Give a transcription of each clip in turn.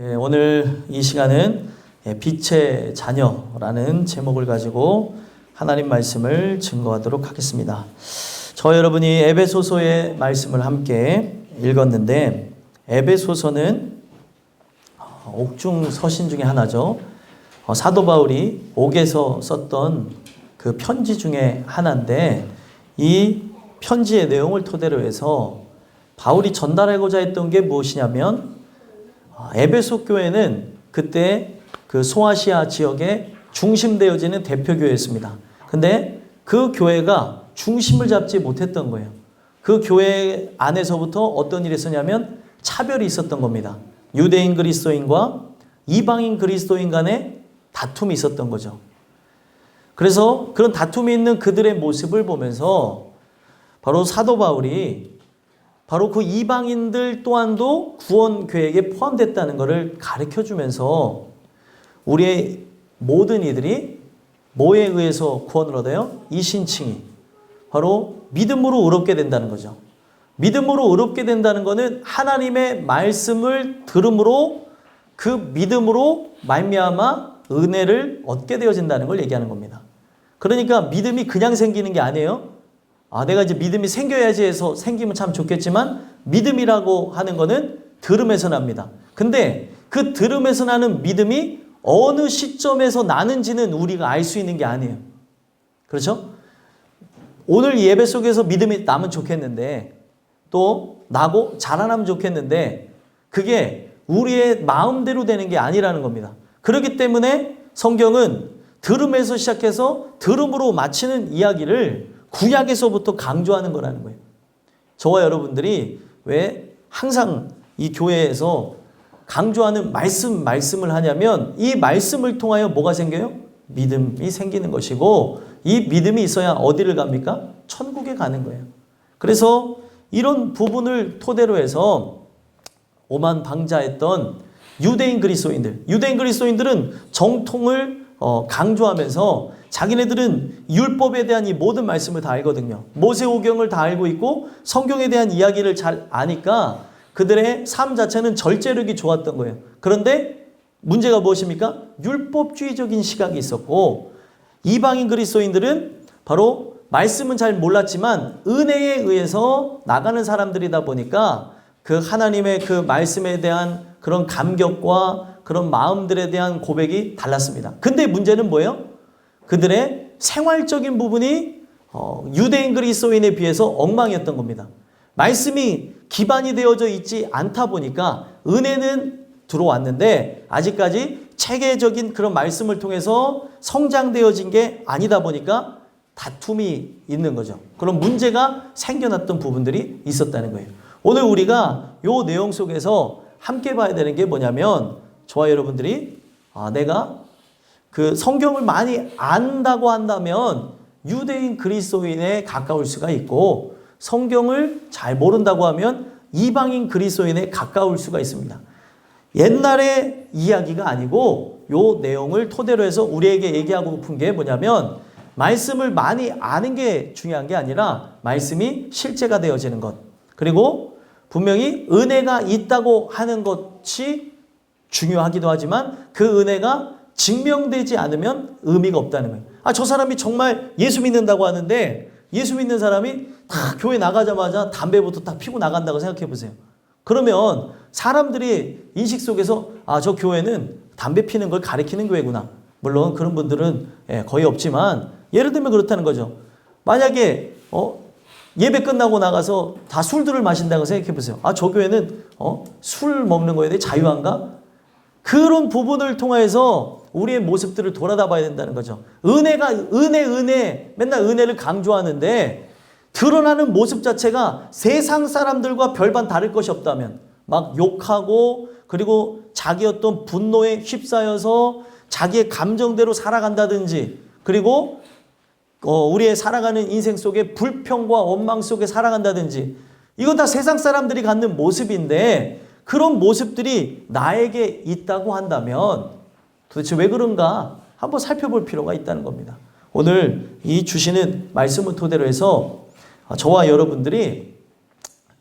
오늘 이 시간은 빛의 자녀라는 제목을 가지고 하나님 말씀을 증거하도록 하겠습니다. 저와 여러분이 에베소서의 말씀을 함께 읽었는데, 에베소서는 옥중 서신 중에 하나죠. 사도 바울이 옥에서 썼던 그 편지 중에 하나인데, 이 편지의 내용을 토대로 해서 바울이 전달하고자 했던 게 무엇이냐면, 에베소 교회는 그때 그 소아시아 지역에 중심되어지는 대표교회였습니다. 근데 그 교회가 중심을 잡지 못했던 거예요. 그 교회 안에서부터 어떤 일이 있었냐면 차별이 있었던 겁니다. 유대인 그리스도인과 이방인 그리스도인 간의 다툼이 있었던 거죠. 그래서 그런 다툼이 있는 그들의 모습을 보면서 바로 사도 바울이 바로 그 이방인들 또한도 구원 계획에 포함됐다는 것을 가르쳐 주면서 우리의 모든 이들이 뭐에 의해서 구원을 얻어요? 이신칭이 바로 믿음으로 의롭게 된다는 거죠. 믿음으로 의롭게 된다는 것은 하나님의 말씀을 들음으로 그 믿음으로 말미암아 은혜를 얻게 되어진다는 걸 얘기하는 겁니다. 그러니까 믿음이 그냥 생기는 게 아니에요. 내가 이제 믿음이 생겨야지 해서 생기면 참 좋겠지만, 믿음이라고 하는 거는 들음에서 납니다. 근데 그 들음에서 나는 믿음이 어느 시점에서 나는지는 우리가 알 수 있는 게 아니에요. 그렇죠? 오늘 예배 속에서 믿음이 나면 좋겠는데, 또 나고 자라나면 좋겠는데, 그게 우리의 마음대로 되는 게 아니라는 겁니다. 그렇기 때문에 성경은 들음에서 시작해서 들음으로 마치는 이야기를 구약에서부터 강조하는 거라는 거예요. 저와 여러분들이 왜 항상 이 교회에서 강조하는 말씀을 하냐면, 이 말씀을 통하여 뭐가 생겨요? 믿음이 생기는 것이고, 이 믿음이 있어야 어디를 갑니까? 천국에 가는 거예요. 그래서 이런 부분을 토대로 해서 오만방자했던 유대인 그리스도인들은 정통을 강조하면서 자기네들은 율법에 대한 이 모든 말씀을 다 알거든요. 모세오경을 다 알고 있고 성경에 대한 이야기를 잘 아니까 그들의 삶 자체는 절제력이 좋았던 거예요. 그런데 문제가 무엇입니까? 율법주의적인 시각이 있었고, 이방인 그리스도인들은 바로 말씀은 잘 몰랐지만 은혜에 의해서 나가는 사람들이다 보니까 그 하나님의 그 말씀에 대한 그런 감격과 그런 마음들에 대한 고백이 달랐습니다. 근데 문제는 뭐예요? 그들의 생활적인 부분이 유대인 그리스도인에 비해서 엉망이었던 겁니다. 말씀이 기반이 되어져 있지 않다 보니까 은혜는 들어왔는데 아직까지 체계적인 그런 말씀을 통해서 성장되어진 게 아니다 보니까 다툼이 있는 거죠. 그런 문제가 생겨났던 부분들이 있었다는 거예요. 오늘 우리가 이 내용 속에서 함께 봐야 되는 게 뭐냐면, 저와 여러분들이 내가 그 성경을 많이 안다고 한다면 유대인 그리스도인에 가까울 수가 있고, 성경을 잘 모른다고 하면 이방인 그리스도인에 가까울 수가 있습니다. 옛날의 이야기가 아니고 이 내용을 토대로 해서 우리에게 얘기하고픈 게 뭐냐면, 말씀을 많이 아는 게 중요한 게 아니라 말씀이 실제가 되어지는 것, 그리고 분명히 은혜가 있다고 하는 것이 중요하기도 하지만 그 은혜가 증명되지 않으면 의미가 없다는 거예요. 저 사람이 정말 예수 믿는다고 하는데 예수 믿는 사람이 다 교회 나가자마자 담배부터 딱 피고 나간다고 생각해 보세요. 그러면 사람들이 인식 속에서 저 교회는 담배 피는 걸 가리키는 교회구나. 물론 그런 분들은 거의 없지만 예를 들면 그렇다는 거죠. 만약에 예배 끝나고 나가서 다 술들을 마신다고 생각해 보세요. 저 교회는 술 먹는 거에 대해 자유한가? 그런 부분을 통해서 우리의 모습들을 돌아다 봐야 된다는 거죠. 은혜 맨날 은혜를 강조하는데 드러나는 모습 자체가 세상 사람들과 별반 다를 것이 없다면, 막 욕하고 그리고 자기 어떤 분노에 휩싸여서 자기의 감정대로 살아간다든지, 그리고 우리의 살아가는 인생 속에 불평과 원망 속에 살아간다든지, 이건 다 세상 사람들이 갖는 모습인데 그런 모습들이 나에게 있다고 한다면 도대체 왜 그런가 한번 살펴볼 필요가 있다는 겁니다. 오늘 이 주시는 말씀을 토대로 해서 저와 여러분들이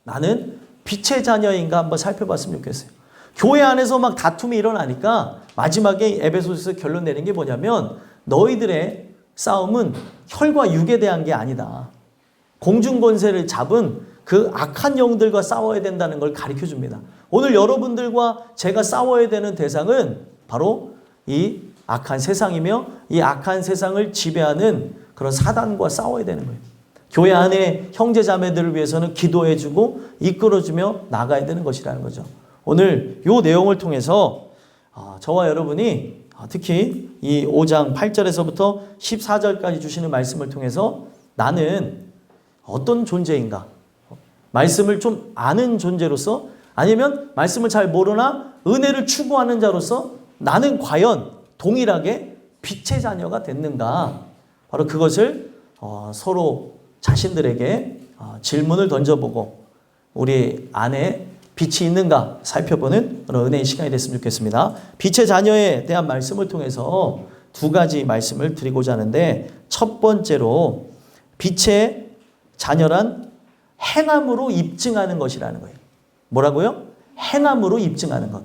나는 빛의 자녀인가 한번 살펴봤으면 좋겠어요. 교회 안에서 막 다툼이 일어나니까 마지막에 에베소서에서 결론 내린 게 뭐냐면 너희들의 싸움은 혈과 육에 대한 게 아니다. 공중권세를 잡은 그 악한 영들과 싸워야 된다는 걸 가르쳐 줍니다. 오늘 여러분들과 제가 싸워야 되는 대상은 바로 이 악한 세상이며 이 악한 세상을 지배하는 그런 사단과 싸워야 되는 거예요. 교회 안에 형제 자매들을 위해서는 기도해주고 이끌어주며 나가야 되는 것이라는 거죠. 오늘 이 내용을 통해서 저와 여러분이 특히 이 5장 8절에서부터 14절까지 주시는 말씀을 통해서 나는 어떤 존재인가? 말씀을 좀 아는 존재로서 아니면 말씀을 잘 모르나 은혜를 추구하는 자로서 나는 과연 동일하게 빛의 자녀가 됐는가? 바로 그것을 서로 자신들에게 질문을 던져보고 우리 안에 빛이 있는가 살펴보는 그런 은혜의 시간이 됐으면 좋겠습니다. 빛의 자녀에 대한 말씀을 통해서 두 가지 말씀을 드리고자 하는데 첫 번째로 빛의 자녀란 행함으로 입증하는 것이라는 거예요. 뭐라고요? 행함으로 입증하는 것.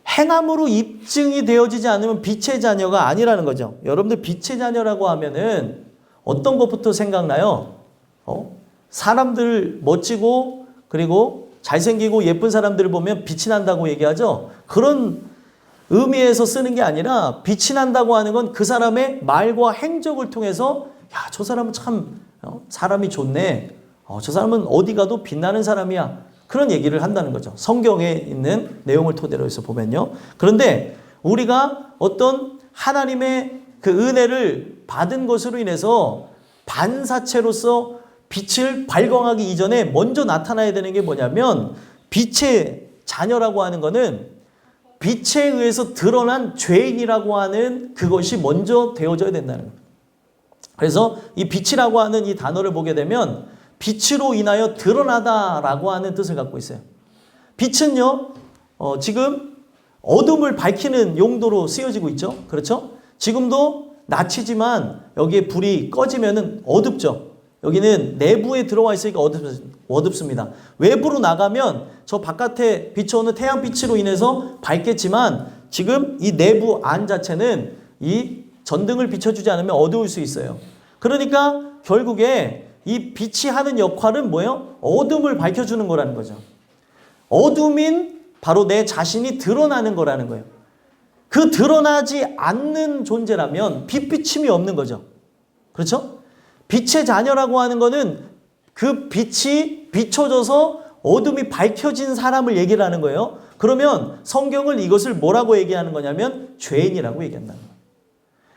행함으로 입증이 되어지지 않으면 빛의 자녀가 아니라는 거죠. 여러분들 빛의 자녀라고 하면은 어떤 것부터 생각나요? 사람들 멋지고 그리고 잘생기고 예쁜 사람들을 보면 빛이 난다고 얘기하죠. 그런 의미에서 쓰는 게 아니라 빛이 난다고 하는 건 그 사람의 말과 행적을 통해서 야, 저 사람은 참 사람이 좋네. 저 사람은 어디 가도 빛나는 사람이야. 그런 얘기를 한다는 거죠. 성경에 있는 내용을 토대로 해서 보면요. 그런데 우리가 어떤 하나님의 그 은혜를 받은 것으로 인해서 반사체로서 빛을 발광하기 이전에 먼저 나타나야 되는 게 뭐냐면 빛의 자녀라고 하는 거는 빛에 의해서 드러난 죄인이라고 하는 그것이 먼저 되어져야 된다는 거예요. 그래서 이 빛이라고 하는 이 단어를 보게 되면 빛으로 인하여 드러나다라고 하는 뜻을 갖고 있어요. 빛은요, 지금 어둠을 밝히는 용도로 쓰여지고 있죠. 그렇죠? 지금도 낮이지만 여기에 불이 꺼지면은 어둡죠. 여기는 내부에 들어와 있으니까 어둡습니다. 외부로 나가면 저 바깥에 비춰오는 태양빛으로 인해서 밝겠지만 지금 이 내부 안 자체는 이 전등을 비춰주지 않으면 어두울 수 있어요. 그러니까 결국에 이 빛이 하는 역할은 뭐예요? 어둠을 밝혀주는 거라는 거죠. 어둠인 바로 내 자신이 드러나는 거라는 거예요. 그 드러나지 않는 존재라면 빛비침이 없는 거죠. 그렇죠? 빛의 자녀라고 하는 거는 그 빛이 비춰져서 어둠이 밝혀진 사람을 얘기를 하는 거예요. 그러면 성경은 이것을 뭐라고 얘기하는 거냐면 죄인이라고 얘기한다는 거예요.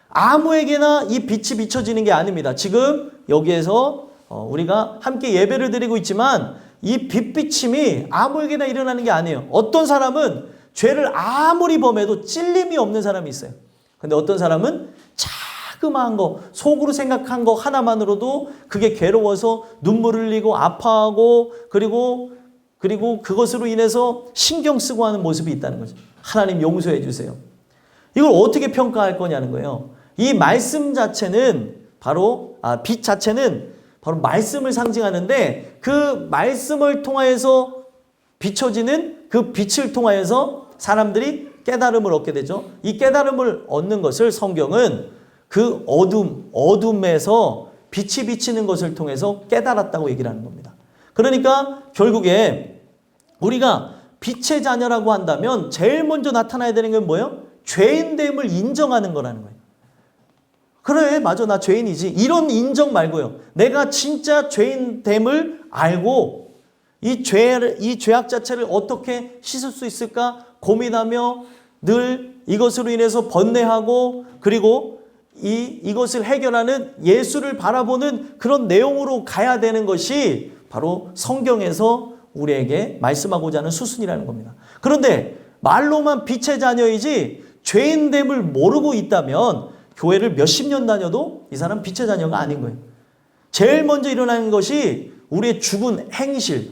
아무에게나 이 빛이 비춰지는 게 아닙니다. 지금 여기에서 우리가 함께 예배를 드리고 있지만 이 빛비침이 아무에게나 일어나는 게 아니에요. 어떤 사람은 죄를 아무리 범해도 찔림이 없는 사람이 있어요. 근데 어떤 사람은 자그마한 거, 속으로 생각한 거 하나만으로도 그게 괴로워서 눈물 흘리고 아파하고 그리고 그것으로 인해서 신경 쓰고 하는 모습이 있다는 거죠. 하나님 용서해 주세요. 이걸 어떻게 평가할 거냐는 거예요. 이 말씀 자체는 바로 빛 자체는 바로 말씀을 상징하는데 그 말씀을 통하여서 비춰지는 그 빛을 통하여서 사람들이 깨달음을 얻게 되죠. 이 깨달음을 얻는 것을 성경은 그 어둠에서 빛이 비치는 것을 통해서 깨달았다고 얘기를 하는 겁니다. 그러니까 결국에 우리가 빛의 자녀라고 한다면 제일 먼저 나타나야 되는 건 뭐예요? 죄인됨을 인정하는 거라는 거예요. 그래, 맞아, 나 죄인이지. 이런 인정 말고요. 내가 진짜 죄인됨을 알고 이 죄악 자체를 어떻게 씻을 수 있을까 고민하며 늘 이것으로 인해서 번뇌하고 그리고 이것을 해결하는 예수를 바라보는 그런 내용으로 가야 되는 것이 바로 성경에서 우리에게 말씀하고자 하는 수순이라는 겁니다. 그런데 말로만 빛의 자녀이지 죄인됨을 모르고 있다면 교회를 몇십 년 다녀도 이 사람 빛의 자녀가 아닌 거예요. 제일 먼저 일어나는 것이 우리의 죽은 행실,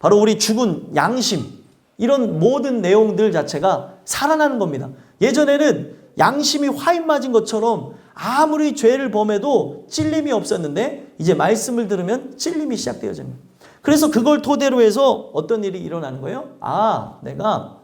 바로 우리 죽은 양심, 이런 모든 내용들 자체가 살아나는 겁니다. 예전에는 양심이 화인 맞은 것처럼 아무리 죄를 범해도 찔림이 없었는데 이제 말씀을 들으면 찔림이 시작되어집니다. 그래서 그걸 토대로 해서 어떤 일이 일어나는 거예요? 내가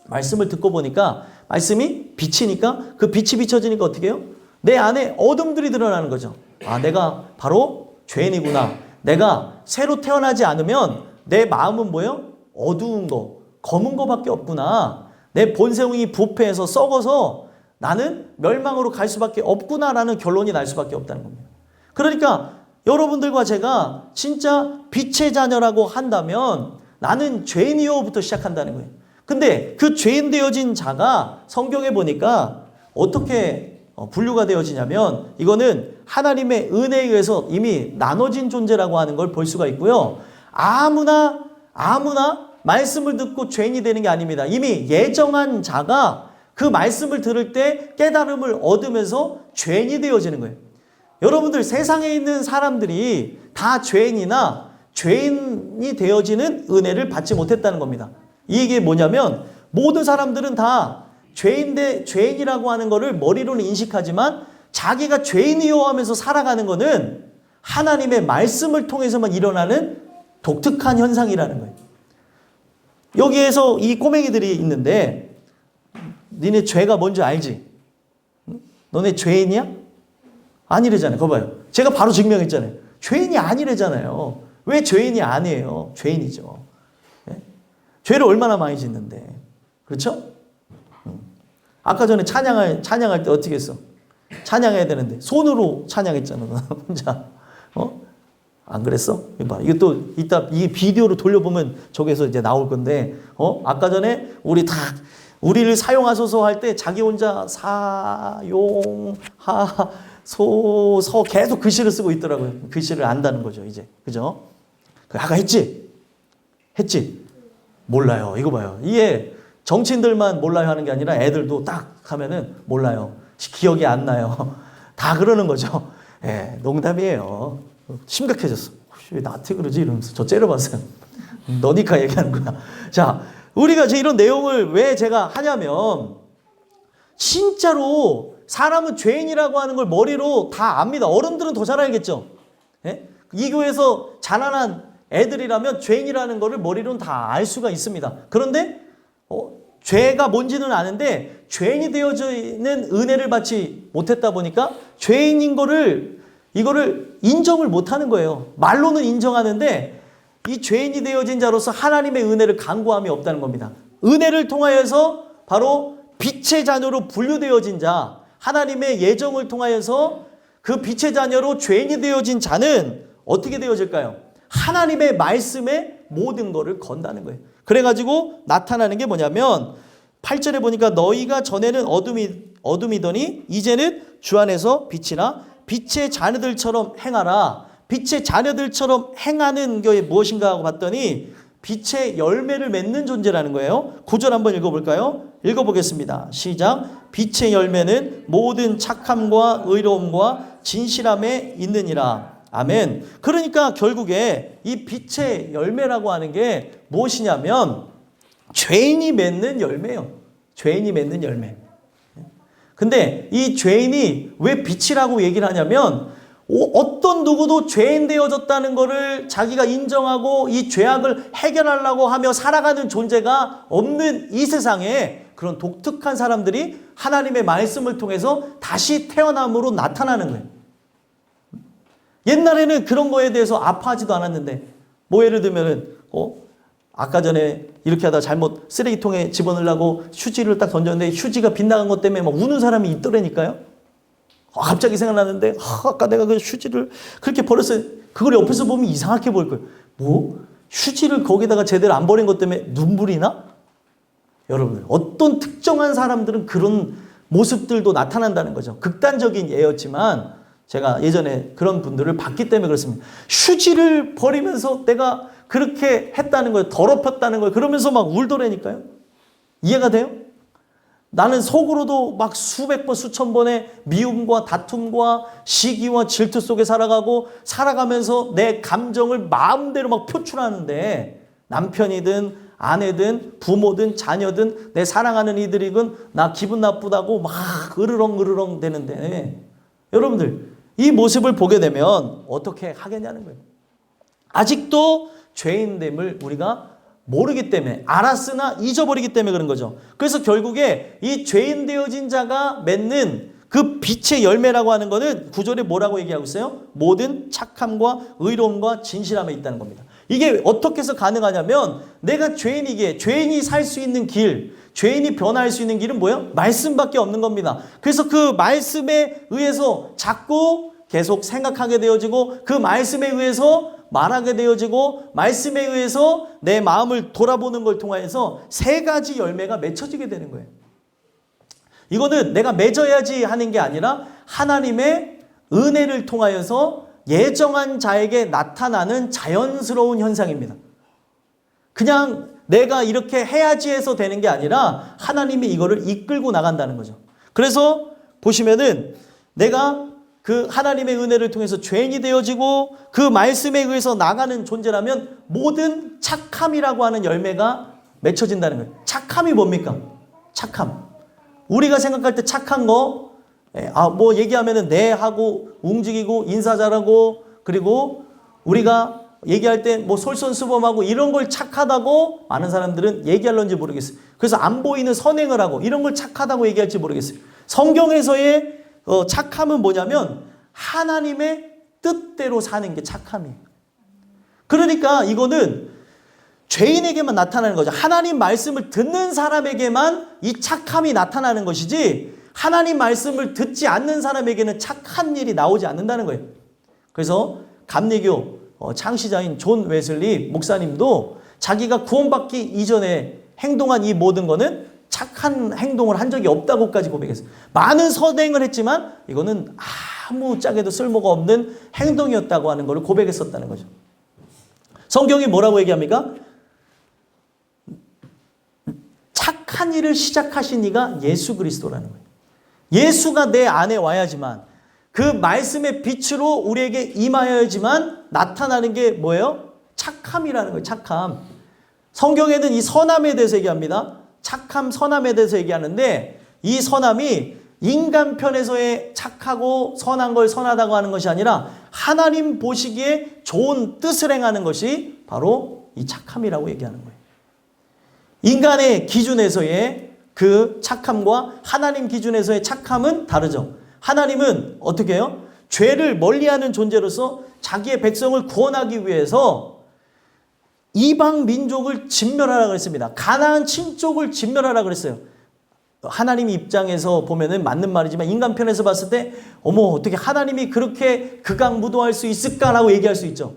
말씀을 듣고 보니까 말씀이 빛이니까 그 빛이 비춰지니까 어떻게 해요? 내 안에 어둠들이 드러나는 거죠. 아, 내가 바로 죄인이구나. 내가 새로 태어나지 않으면 내 마음은 뭐예요? 어두운 거, 검은 거밖에 없구나. 내 본성이 부패해서 썩어서 나는 멸망으로 갈 수밖에 없구나라는 결론이 날 수밖에 없다는 겁니다. 그러니까 여러분들과 제가 진짜 빛의 자녀라고 한다면 나는 죄인이요부터 시작한다는 거예요. 근데 그 죄인 되어진 자가 성경에 보니까 어떻게 분류가 되어지냐면 이거는 하나님의 은혜에 의해서 이미 나눠진 존재라고 하는 걸 볼 수가 있고요. 아무나 말씀을 듣고 죄인이 되는 게 아닙니다. 이미 예정한 자가 그 말씀을 들을 때 깨달음을 얻으면서 죄인이 되어지는 거예요. 여러분들 세상에 있는 사람들이 다 죄인이나 죄인이 되어지는 은혜를 받지 못했다는 겁니다. 이게 뭐냐면 모든 사람들은 다 죄인이라고 하는 거를 머리로는 인식하지만 자기가 죄인이요 하면서 살아가는 거는 하나님의 말씀을 통해서만 일어나는 독특한 현상이라는 거예요. 여기에서 이 꼬맹이들이 있는데 니네 죄가 뭔지 알지? 너네 죄인이야? 아니래잖아요. 그거 봐요. 제가 바로 증명했잖아요. 죄인이 아니래잖아요. 왜 죄인이 아니에요? 죄인이죠. 네? 죄를 얼마나 많이 짓는데. 그렇죠? 아까 전에 찬양할 때 어떻게 했어? 찬양해야 되는데 손으로 찬양했잖아. 혼자. 안 그랬어? 이봐. 이게 또 이따 이 비디오로 돌려보면 저기서 이제 나올 건데, 아까 전에 우리를 사용하소서 할 때 자기 혼자 서 계속 글씨를 쓰고 있더라고요. 글씨를 안다는 거죠, 이제. 그죠? 아까 했지? 몰라요. 이거 봐요. 이게 정치인들만 몰라요 하는 게 아니라 애들도 딱 하면은 몰라요. 기억이 안 나요. 다 그러는 거죠. 예, 농담이에요. 심각해졌어. 왜 나한테 그러지? 이러면서 저 째려봤어요. 너니까 얘기하는 거야. 자, 우리가 이런 내용을 왜 제가 하냐면 진짜로 사람은 죄인이라고 하는 걸 머리로 다 압니다. 어른들은 더 잘 알겠죠. 예? 이 교회에서 자라난 애들이라면 죄인이라는 거를 머리로는 다 알 수가 있습니다. 그런데 죄가 뭔지는 아는데 죄인이 되어지는 은혜를 받지 못했다 보니까 죄인인 이거를 인정을 못하는 거예요. 말로는 인정하는데 이 죄인이 되어진 자로서 하나님의 은혜를 간구함이 없다는 겁니다. 은혜를 통하여서 바로 빛의 자녀로 분류되어진 자, 하나님의 예정을 통하여서 그 빛의 자녀로 죄인이 되어진 자는 어떻게 되어질까요? 하나님의 말씀에 모든 것을 건다는 거예요. 그래가지고 나타나는 게 뭐냐면 8절에 보니까 너희가 전에는 어둠이더니 이제는 주 안에서 빛이나 빛의 자녀들처럼 행하라. 빛의 자녀들처럼 행하는 게 무엇인가 하고 봤더니 빛의 열매를 맺는 존재라는 거예요. 9절 한번 읽어볼까요? 읽어보겠습니다. 시작. 빛의 열매는 모든 착함과 의로움과 진실함에 있느니라. 아멘. 그러니까 결국에 이 빛의 열매라고 하는 게 무엇이냐면 죄인이 맺는 열매예요. 죄인이 맺는 열매. 근데 이 죄인이 왜 빛이라고 얘기를 하냐면 어떤 누구도 죄인 되어졌다는 것을 자기가 인정하고 이 죄악을 해결하려고 하며 살아가는 존재가 없는 이 세상에 그런 독특한 사람들이 하나님의 말씀을 통해서 다시 태어남으로 나타나는 거예요. 옛날에는 그런 거에 대해서 아파하지도 않았는데 뭐 예를 들면은 아까 전에 이렇게 하다 잘못 쓰레기통에 집어넣으려고 휴지를 딱 던졌는데 휴지가 빗나간 것 때문에 막 우는 사람이 있더라니까요. 갑자기 생각나는데 아까 내가 그 휴지를 그렇게 버렸어요. 그걸 옆에서 보면 이상하게 보일 거예요. 뭐? 휴지를 거기다가 제대로 안 버린 것 때문에 눈물이 나? 여러분들 어떤 특정한 사람들은 그런 모습들도 나타난다는 거죠. 극단적인 예였지만 제가 예전에 그런 분들을 봤기 때문에 그렇습니다. 휴지를 버리면서 내가 그렇게 했다는 거예요. 더럽혔다는 거예요. 그러면서 막 울더라니까요. 이해가 돼요? 나는 속으로도 막 수백 번, 수천 번의 미움과 다툼과 시기와 질투 속에 살아가면서 내 감정을 마음대로 막 표출하는데 남편이든 아내든 부모든 자녀든 내 사랑하는 이들이든 나 기분 나쁘다고 막 으르렁 되는데 여러분들 이 모습을 보게 되면 어떻게 하겠냐는 거예요. 아직도 죄인됨을 우리가 모르기 때문에, 알았으나 잊어버리기 때문에 그런 거죠. 그래서 결국에 이 죄인 되어진 자가 맺는 그 빛의 열매라고 하는 거는 9절에 뭐라고 얘기하고 있어요? 모든 착함과 의로움과 진실함에 있다는 겁니다. 이게 어떻게 해서 가능하냐면 내가 죄인이 살 수 있는 길, 죄인이 변화할 수 있는 길은 뭐예요? 말씀밖에 없는 겁니다. 그래서 그 말씀에 의해서 자꾸 계속 생각하게 되어지고 그 말씀에 의해서 말하게 되어지고 말씀에 의해서 내 마음을 돌아보는 걸 통해서 세 가지 열매가 맺혀지게 되는 거예요. 이거는 내가 맺어야지 하는 게 아니라 하나님의 은혜를 통하여서 예정한 자에게 나타나는 자연스러운 현상입니다. 그냥 내가 이렇게 해야지 해서 되는 게 아니라 하나님이 이거를 이끌고 나간다는 거죠. 그래서 보시면은 내가 그 하나님의 은혜를 통해서 죄인이 되어지고 그 말씀에 의해서 나가는 존재라면 모든 착함이라고 하는 열매가 맺혀진다는 거예요. 착함이 뭡니까? 착함. 우리가 생각할 때 착한 거, 뭐 얘기하면은 네 하고 움직이고 인사 잘하고 그리고 우리가 얘기할 때 뭐 솔선수범하고 이런 걸 착하다고 많은 사람들은 얘기할런지 모르겠어요. 그래서 안 보이는 선행을 하고 이런 걸 착하다고 얘기할지 모르겠어요. 성경에서의 착함은 뭐냐면 하나님의 뜻대로 사는 게 착함이에요. 그러니까 이거는 죄인에게만 나타나는 거죠. 하나님 말씀을 듣는 사람에게만 이 착함이 나타나는 것이지 하나님 말씀을 듣지 않는 사람에게는 착한 일이 나오지 않는다는 거예요. 그래서 감리교 창시자인 존 웨슬리 목사님도 자기가 구원받기 이전에 행동한 이 모든 거는 착한 행동을 한 적이 없다고까지 고백했어요. 많은 선행을 했지만 이거는 아무 짝에도 쓸모가 없는 행동이었다고 하는 걸 고백했었다는 거죠. 성경이 뭐라고 얘기합니까? 착한 일을 시작하신 이가 예수 그리스도라는 거예요. 예수가 내 안에 와야지만 그 말씀의 빛으로 우리에게 임하여야지만 나타나는 게 뭐예요? 착함이라는 거예요. 착함. 성경에는 이 선함에 대해서 얘기합니다. 착함, 선함에 대해서 얘기하는데 이 선함이 인간 편에서의 착하고 선한 걸 선하다고 하는 것이 아니라 하나님 보시기에 좋은 뜻을 행하는 것이 바로 이 착함이라고 얘기하는 거예요. 인간의 기준에서의 그 착함과 하나님 기준에서의 착함은 다르죠. 하나님은 어떻게 해요? 죄를 멀리하는 존재로서 자기의 백성을 구원하기 위해서 이방 민족을 진멸하라 그랬습니다. 가나안 친족을 진멸하라 그랬어요. 하나님 입장에서 보면은 맞는 말이지만 인간 편에서 봤을 때 어머 어떻게 하나님이 그렇게 극악무도할 수 있을까라고 얘기할 수 있죠.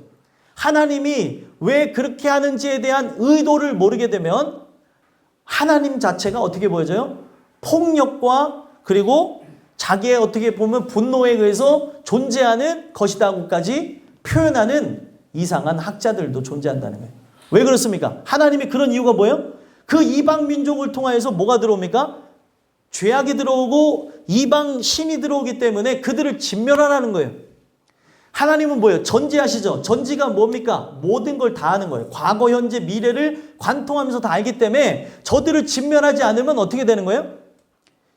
하나님이 왜 그렇게 하는지에 대한 의도를 모르게 되면 하나님 자체가 어떻게 보여져요? 폭력과 그리고 자기의 어떻게 보면 분노에 의해서 존재하는 것이다고까지 표현하는 이상한 학자들도 존재한다는 거예요. 왜 그렇습니까? 하나님이 그런 이유가 뭐예요? 그 이방 민족을 통하여서 뭐가 들어옵니까? 죄악이 들어오고 이방 신이 들어오기 때문에 그들을 진멸하라는 거예요. 하나님은 뭐예요? 전지하시죠. 전지가 뭡니까? 모든 걸 다 아는 거예요. 과거, 현재, 미래를 관통하면서 다 알기 때문에 저들을 진멸하지 않으면 어떻게 되는 거예요?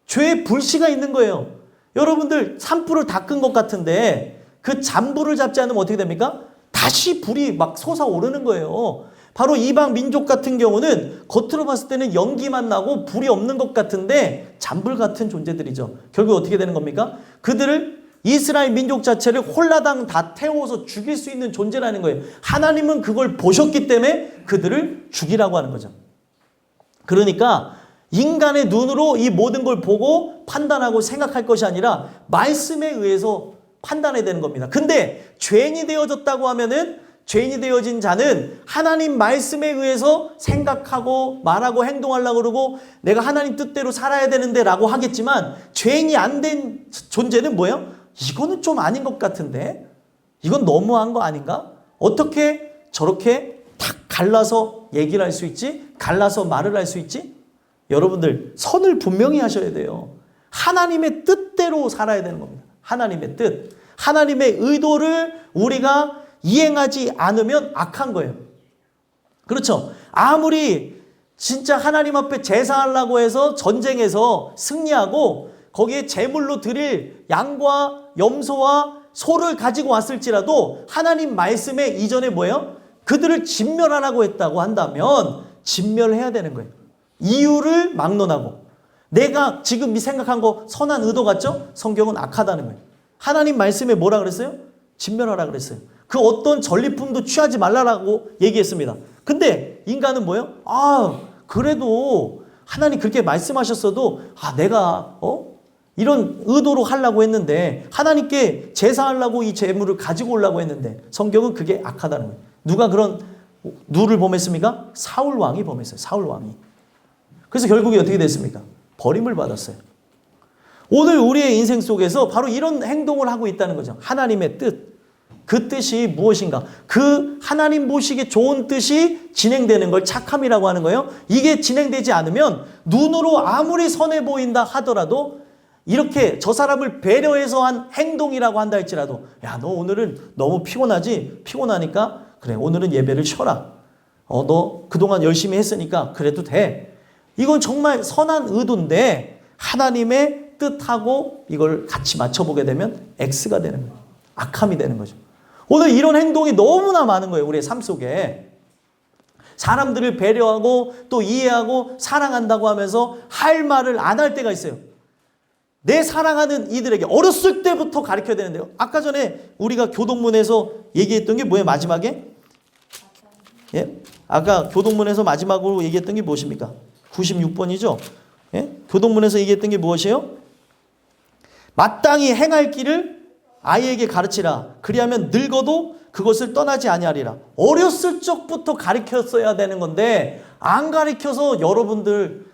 죄의 불씨가 있는 거예요. 여러분들 산불을 다 끈 것 같은데 그 잔불을 잡지 않으면 어떻게 됩니까? 다시 불이 막 솟아오르는 거예요. 바로 이방 민족 같은 경우는 겉으로 봤을 때는 연기만 나고 불이 없는 것 같은데 잔불 같은 존재들이죠. 결국 어떻게 되는 겁니까? 그들을 이스라엘 민족 자체를 홀라당 다 태워서 죽일 수 있는 존재라는 거예요. 하나님은 그걸 보셨기 때문에 그들을 죽이라고 하는 거죠. 그러니까 인간의 눈으로 이 모든 걸 보고 판단하고 생각할 것이 아니라 말씀에 의해서 판단해야 되는 겁니다. 근데 죄인이 되어졌다고 하면은 죄인이 되어진 자는 하나님 말씀에 의해서 생각하고 말하고 행동하려고 그러고 내가 하나님 뜻대로 살아야 되는데 라고 하겠지만 죄인이 안 된 존재는 뭐예요? 이거는 좀 아닌 것 같은데 이건 너무한 거 아닌가? 어떻게 저렇게 탁 갈라서 얘기를 할 수 있지? 갈라서 말을 할 수 있지? 여러분들 선을 분명히 하셔야 돼요. 하나님의 뜻대로 살아야 되는 겁니다. 하나님의 뜻. 하나님의 의도를 우리가 이행하지 않으면 악한 거예요. 그렇죠? 아무리 진짜 하나님 앞에 제사하려고 해서 전쟁에서 승리하고 거기에 제물로 드릴 양과 염소와 소를 가지고 왔을지라도 하나님 말씀에 이전에 뭐예요? 그들을 진멸하라고 했다고 한다면 진멸해야 되는 거예요. 이유를 막론하고 내가 지금 생각한 거 선한 의도 같죠? 성경은 악하다는 거예요. 하나님 말씀에 뭐라 그랬어요? 진멸하라 그랬어요. 그 어떤 전리품도 취하지 말라라고 얘기했습니다. 근데 인간은 뭐예요? 그래도 하나님 그렇게 말씀하셨어도 내가 이런 의도로 하려고 했는데 하나님께 제사하려고 이 재물을 가지고 오려고 했는데 성경은 그게 악하다는 거예요. 누가 그런 누를 범했습니까? 사울 왕이 범했어요. 사울 왕이. 그래서 결국에 어떻게 됐습니까? 버림을 받았어요. 오늘 우리의 인생 속에서 바로 이런 행동을 하고 있다는 거죠. 하나님의 뜻. 그 뜻이 무엇인가? 그 하나님 보시기에 좋은 뜻이 진행되는 걸 착함이라고 하는 거예요. 이게 진행되지 않으면 눈으로 아무리 선해 보인다 하더라도 이렇게 저 사람을 배려해서 한 행동이라고 한다 할지라도 야, 너 오늘은 너무 피곤하지? 피곤하니까 그래, 오늘은 예배를 쉬어라. 너 그동안 열심히 했으니까 그래도 돼. 이건 정말 선한 의도인데 하나님의 뜻하고 이걸 같이 맞춰보게 되면 X가 되는 거예요. 악함이 되는 거죠. 오늘 이런 행동이 너무나 많은 거예요. 우리의 삶 속에. 사람들을 배려하고 또 이해하고 사랑한다고 하면서 할 말을 안 할 때가 있어요. 내 사랑하는 이들에게 어렸을 때부터 가르쳐야 되는데요. 아까 전에 우리가 교동문에서 얘기했던 게 뭐예요? 마지막에? 예? 아까 교동문에서 마지막으로 얘기했던 게 무엇입니까? 96번이죠? 예? 교동문에서 얘기했던 게 무엇이에요? 마땅히 행할 길을 아이에게 가르치라. 그리하면 늙어도 그것을 떠나지 아니하리라. 어렸을 적부터 가르쳤어야 되는 건데 안 가르쳐서 여러분들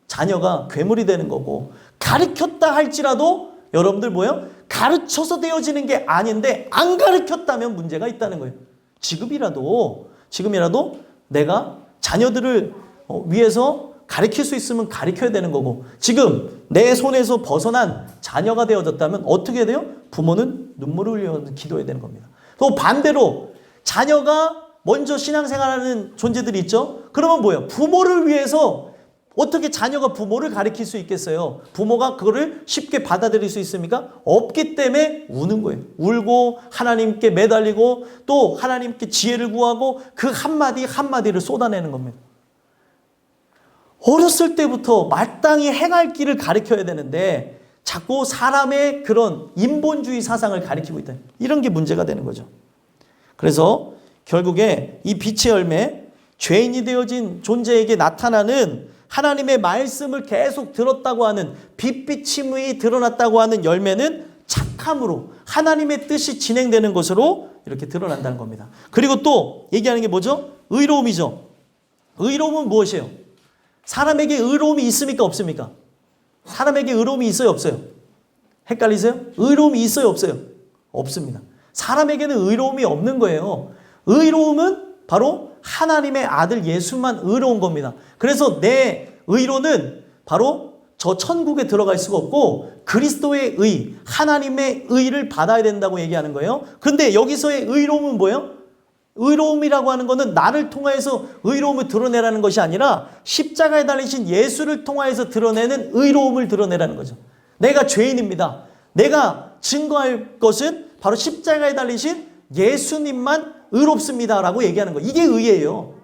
자녀가 괴물이 되는 거고, 가르쳤다 할지라도 여러분들 뭐예요? 가르쳐서 되어지는 게 아닌데 안 가르쳤다면 문제가 있다는 거예요. 지금이라도 내가 자녀들을 위해서 가르칠 수 있으면 가르쳐야 되는 거고, 지금 내 손에서 벗어난 자녀가 되어졌다면 어떻게 돼요? 부모는 눈물을 흘리면서 기도해야 되는 겁니다. 또 반대로 자녀가 먼저 신앙생활하는 존재들이 있죠. 그러면 뭐예요? 부모를 위해서 어떻게 자녀가 부모를 가르칠 수 있겠어요? 부모가 그거를 쉽게 받아들일 수 있습니까? 없기 때문에 우는 거예요. 울고 하나님께 매달리고 또 하나님께 지혜를 구하고 그 한마디 한마디를 쏟아내는 겁니다. 어렸을 때부터 마땅히 행할 길을 가르쳐야 되는데 자꾸 사람의 그런 인본주의 사상을 가르치고 있다. 이런 게 문제가 되는 거죠. 그래서 결국에 이 빛의 열매, 죄인이 되어진 존재에게 나타나는 하나님의 말씀을 계속 들었다고 하는 빛비침이 드러났다고 하는 열매는 착함으로 하나님의 뜻이 진행되는 것으로 이렇게 드러난다는 겁니다. 그리고 또 얘기하는 게 뭐죠? 의로움이죠. 의로움은 무엇이에요? 사람에게 의로움이 있습니까? 없습니까? 사람에게 의로움이 있어요? 없어요? 헷갈리세요? 의로움이 있어요? 없어요? 없습니다. 사람에게는 의로움이 없는 거예요. 의로움은 바로 하나님의 아들 예수만 의로운 겁니다. 그래서 내 의로는 바로 저 천국에 들어갈 수가 없고 그리스도의 의, 하나님의 의를 받아야 된다고 얘기하는 거예요. 그런데 여기서의 의로움은 뭐예요? 의로움이라고 하는 것은 나를 통하여서 의로움을 드러내라는 것이 아니라 십자가에 달리신 예수를 통하여서 드러내는 의로움을 드러내라는 거죠. 내가 죄인입니다. 내가 증거할 것은 바로 십자가에 달리신 예수님만 의롭습니다라고 얘기하는 거예요. 이게 의예요.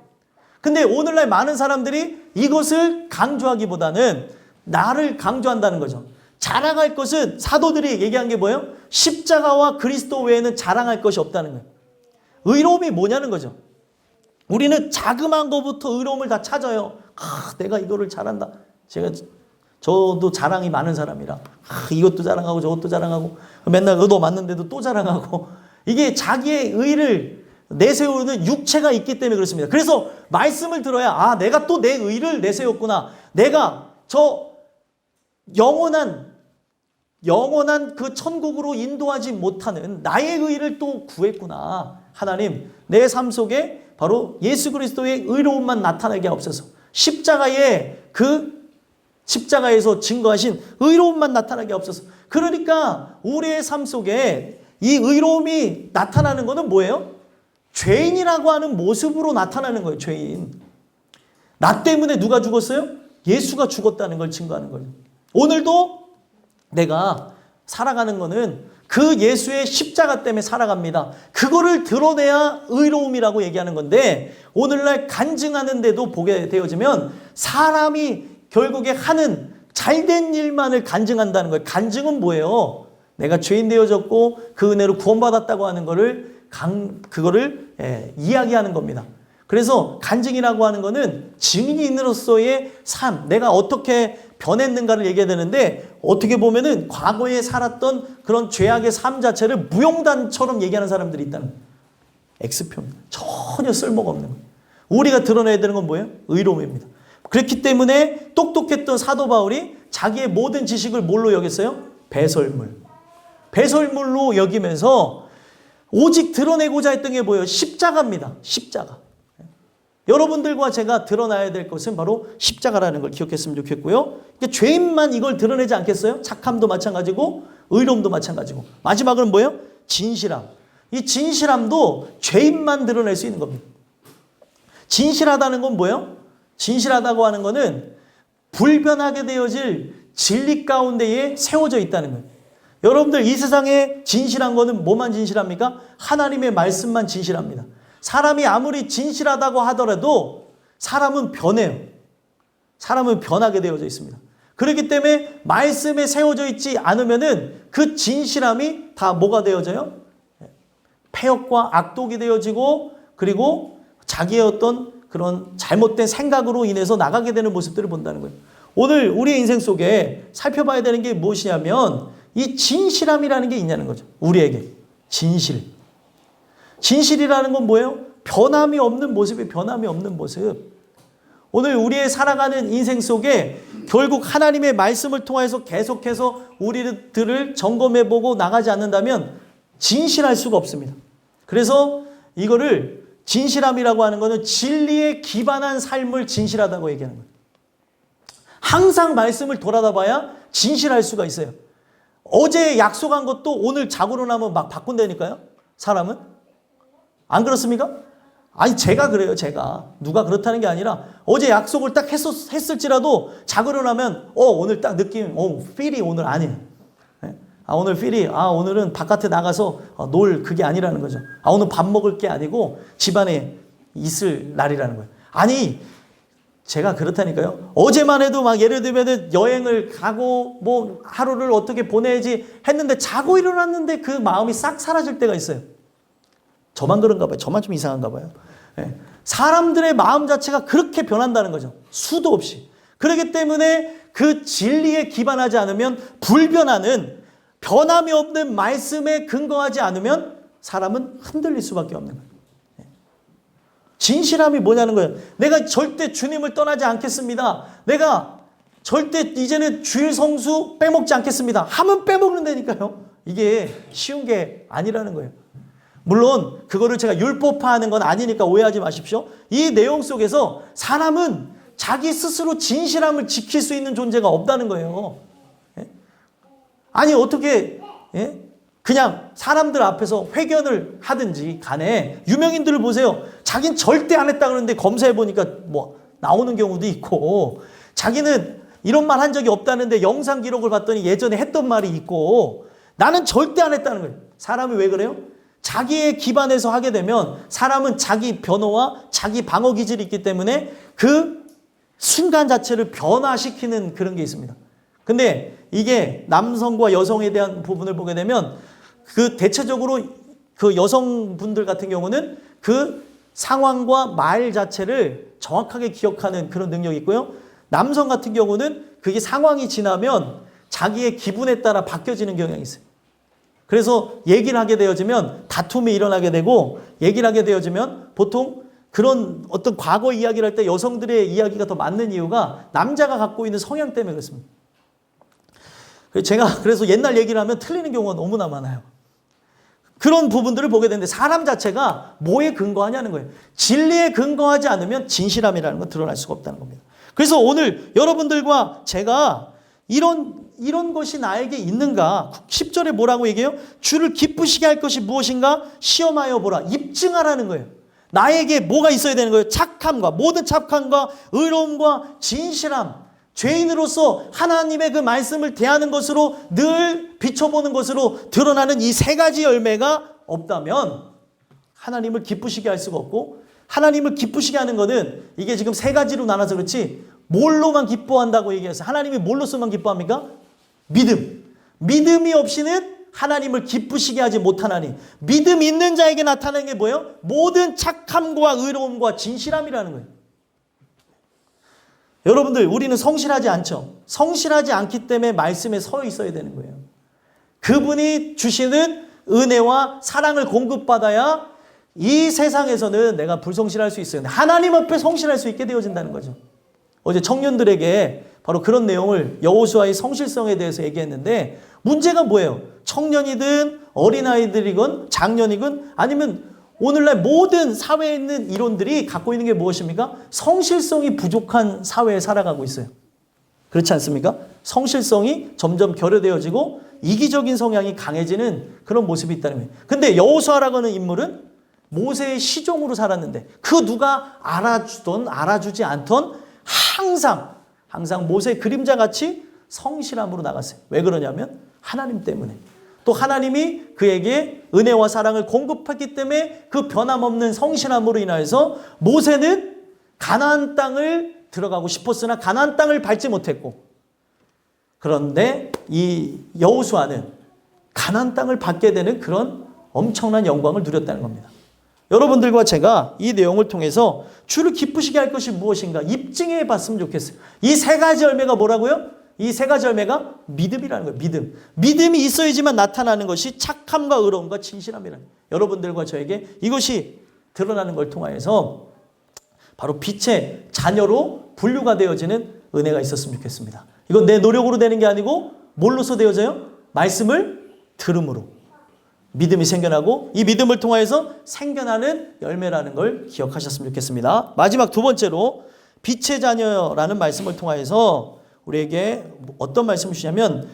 근데 오늘날 많은 사람들이 이것을 강조하기보다는 나를 강조한다는 거죠. 자랑할 것은 사도들이 얘기한 게 뭐예요? 십자가와 그리스도 외에는 자랑할 것이 없다는 거예요. 의로움이 뭐냐는 거죠. 우리는 자그마한 것부터 의로움을 다 찾아요. 내가 이거를 잘한다. 저도 자랑이 많은 사람이라 이것도 자랑하고 저것도 자랑하고 맨날 의도 맞는데도 또 자랑하고, 이게 자기의 의를 내세우는 육체가 있기 때문에 그렇습니다. 그래서 말씀을 들어야 내가 또 내 의를 내세웠구나. 내가 저 영원한 그 천국으로 인도하지 못하는 나의 의를 또 구했구나. 하나님, 내 삶 속에 바로 예수 그리스도의 의로움만 나타나게 하옵소서. 십자가에서 증거하신 의로움만 나타나게 하옵소서. 그러니까 우리의 삶 속에 이 의로움이 나타나는 것은 뭐예요? 죄인이라고 하는 모습으로 나타나는 거예요. 죄인. 나 때문에 누가 죽었어요? 예수가 죽었다는 걸 증거하는 거예요. 오늘도 내가 살아가는 거는 그 예수의 십자가 때문에 살아갑니다. 그거를 드러내야 의로움이라고 얘기하는 건데 오늘날 간증하는데도 보게 되어지면 사람이 결국에 하는 잘된 일만을 간증한다는 거예요. 간증은 뭐예요? 내가 죄인 되어졌고 그 은혜로 구원받았다고 하는 그거를 이야기하는 겁니다. 그래서 간증이라고 하는 거는 증인으로서의 삶, 내가 어떻게 변했는가를 얘기해야 되는데 어떻게 보면은 과거에 살았던 그런 죄악의 삶 자체를 무용단처럼 얘기하는 사람들이 있다는 거예요. X표입니다. 전혀 쓸모가 없는 거예요. 우리가 드러내야 되는 건 뭐예요? 의로움입니다. 그렇기 때문에 똑똑했던 사도 바울이 자기의 모든 지식을 뭘로 여겼어요? 배설물. 배설물로 여기면서 오직 드러내고자 했던 게 뭐예요? 십자가입니다. 십자가. 여러분들과 제가 드러나야 될 것은 바로 십자가라는 걸 기억했으면 좋겠고요. 죄인만 이걸 드러내지 않겠어요? 착함도 마찬가지고 의로움도 마찬가지고. 마지막은 뭐예요? 진실함. 이 진실함도 죄인만 드러낼 수 있는 겁니다. 진실하다는 건 뭐예요? 진실하다고 하는 거는 불변하게 되어질 진리 가운데에 세워져 있다는 거예요. 여러분들 이 세상에 진실한 거는 뭐만 진실합니까? 하나님의 말씀만 진실합니다. 사람이 아무리 진실하다고 하더라도 사람은 변해요. 사람은 변하게 되어져 있습니다. 그렇기 때문에 말씀에 세워져 있지 않으면은 그 진실함이 다 뭐가 되어져요? 패역과 악독이 되어지고 그리고 자기의 어떤 그런 잘못된 생각으로 인해서 나가게 되는 모습들을 본다는 거예요. 오늘 우리의 인생 속에 살펴봐야 되는 게 무엇이냐면 이 진실함이라는 게 있냐는 거죠. 우리에게. 진실. 진실이라는 건 뭐예요? 변함이 없는 모습이 변함이 없는 모습. 오늘 우리의 살아가는 인생 속에 결국 하나님의 말씀을 통해서 계속해서 우리들을 점검해보고 나가지 않는다면 진실할 수가 없습니다. 그래서 이거를 진실함이라고 하는 것은 진리에 기반한 삶을 진실하다고 얘기하는 거예요. 항상 말씀을 돌아다 봐야 진실할 수가 있어요. 어제 약속한 것도 오늘 자고 일어나면 막 바꾼다니까요. 사람은. 안 그렇습니까? 아니 제가 그래요. 제가. 누가 그렇다는 게 아니라 어제 약속을 딱 했을지라도 자고 일어나면 오늘 딱 느낌 필이 오늘 아니에요. 오늘 필이 오늘은 바깥에 나가서 놀 그게 아니라는 거죠. 오늘 밥 먹을 게 아니고 집안에 있을 날이라는 거예요. 아니 제가 그렇다니까요. 어제만 해도 막 예를 들면 여행을 가고 뭐 하루를 어떻게 보내야지 했는데 자고 일어났는데 그 마음이 싹 사라질 때가 있어요. 저만 그런가 봐요. 저만 좀 이상한가 봐요. 사람들의 마음 자체가 그렇게 변한다는 거죠. 수도 없이. 그렇기 때문에 그 진리에 기반하지 않으면 불변하는 변함이 없는 말씀에 근거하지 않으면 사람은 흔들릴 수밖에 없는 거예요. 진실함이 뭐냐는 거예요. 내가 절대 주님을 떠나지 않겠습니다. 내가 절대 이제는 주일 성수 빼먹지 않겠습니다. 하면 빼먹는다니까요. 이게 쉬운 게 아니라는 거예요. 물론 그거를 제가 율법화하는 건 아니니까 오해하지 마십시오. 이 내용 속에서 사람은 자기 스스로 진실함을 지킬 수 있는 존재가 없다는 거예요. 아니 어떻게 그냥 사람들 앞에서 회견을 하든지 간에 유명인들을 보세요. 자기는 절대 안 했다 그러는데 검사해보니까 뭐 나오는 경우도 있고 자기는 이런 말 한 적이 없다는데 영상 기록을 봤더니 예전에 했던 말이 있고 나는 절대 안 했다는 거예요. 사람이 왜 그래요? 자기에 기반해서 하게 되면 사람은 자기 변호와 자기 방어 기질이 있기 때문에 그 순간 자체를 변화시키는 그런 게 있습니다. 근데 이게 남성과 여성에 대한 부분을 보게 되면 그 대체적으로 그 여성분들 같은 경우는 그 상황과 말 자체를 정확하게 기억하는 그런 능력이 있고요. 남성 같은 경우는 그게 상황이 지나면 자기의 기분에 따라 바뀌어지는 경향이 있어요. 그래서 얘기를 하게 되어지면 다툼이 일어나게 되고 얘기를 하게 되어지면 보통 그런 어떤 과거 이야기를 할 때 여성들의 이야기가 더 맞는 이유가 남자가 갖고 있는 성향 때문에 그렇습니다. 제가 그래서 옛날 얘기를 하면 틀리는 경우가 너무나 많아요. 그런 부분들을 보게 되는데 사람 자체가 뭐에 근거하냐는 거예요. 진리에 근거하지 않으면 진실함이라는 건 드러날 수가 없다는 겁니다. 그래서 오늘 여러분들과 제가 이런 것이 나에게 있는가? 10절에 뭐라고 얘기해요? 주를 기쁘시게 할 것이 무엇인가? 시험하여 보라. 입증하라는 거예요. 나에게 뭐가 있어야 되는 거예요? 착함과 모든 착함과 의로움과 진실함. 죄인으로서 하나님의 그 말씀을 대하는 것으로 늘 비춰보는 것으로 드러나는 이 세 가지 열매가 없다면 하나님을 기쁘시게 할 수가 없고, 하나님을 기쁘시게 하는 것은 이게 지금 세 가지로 나눠서 그렇지 뭘로만 기뻐한다고 얘기해서 하나님이 뭘로서만 기뻐합니까? 믿음. 믿음이 없이는 하나님을 기쁘시게 하지 못하나니, 믿음 있는 자에게 나타나는 게 뭐예요? 모든 착함과 의로움과 진실함이라는 거예요. 여러분들, 우리는 성실하지 않죠. 성실하지 않기 때문에 말씀에 서 있어야 되는 거예요. 그분이 주시는 은혜와 사랑을 공급받아야 이 세상에서는 내가 불성실할 수 있어요. 하나님 앞에 성실할 수 있게 되어진다는 거죠. 어제 청년들에게 바로 그런 내용을, 여호수아의 성실성에 대해서 얘기했는데, 문제가 뭐예요? 청년이든 어린아이들이건 장년이건 아니면 오늘날 모든 사회에 있는 이론들이 갖고 있는 게 무엇입니까? 성실성이 부족한 사회에 살아가고 있어요. 그렇지 않습니까? 성실성이 점점 결여되어지고 이기적인 성향이 강해지는 그런 모습이 있다는 거예요. 근데 여호수아라고 하는 인물은 모세의 시종으로 살았는데, 그 누가 알아주던 알아주지 않던 항상 모세의 그림자같이 성실함으로 나갔어요. 왜 그러냐면 하나님 때문에. 또 하나님이 그에게 은혜와 사랑을 공급했기 때문에 그 변함없는 성실함으로 인하여서 모세는 가나안 땅을 들어가고 싶었으나 가나안 땅을 밟지 못했고, 그런데 이 여호수아는 가나안 땅을 밟게 되는 그런 엄청난 영광을 누렸다는 겁니다. 여러분들과 제가 이 내용을 통해서 주를 기쁘시게 할 것이 무엇인가 입증해 봤으면 좋겠어요. 이 세 가지 열매가 뭐라고요? 이 세 가지 열매가 믿음이라는 거예요. 믿음. 믿음이 있어야지만 나타나는 것이 착함과 의로움과 진실함이라는 거예요. 여러분들과 저에게 이것이 드러나는 걸 통하여서 바로 빛의 자녀로 분류가 되어지는 은혜가 있었으면 좋겠습니다. 이건 내 노력으로 되는 게 아니고 뭘로서 되어져요? 말씀을 들음으로 믿음이 생겨나고, 이 믿음을 통하여서 생겨나는 열매라는 걸 기억하셨으면 좋겠습니다. 마지막 두 번째로 빛의 자녀라는 말씀을 통하여서 우리에게 어떤 말씀을 주냐면,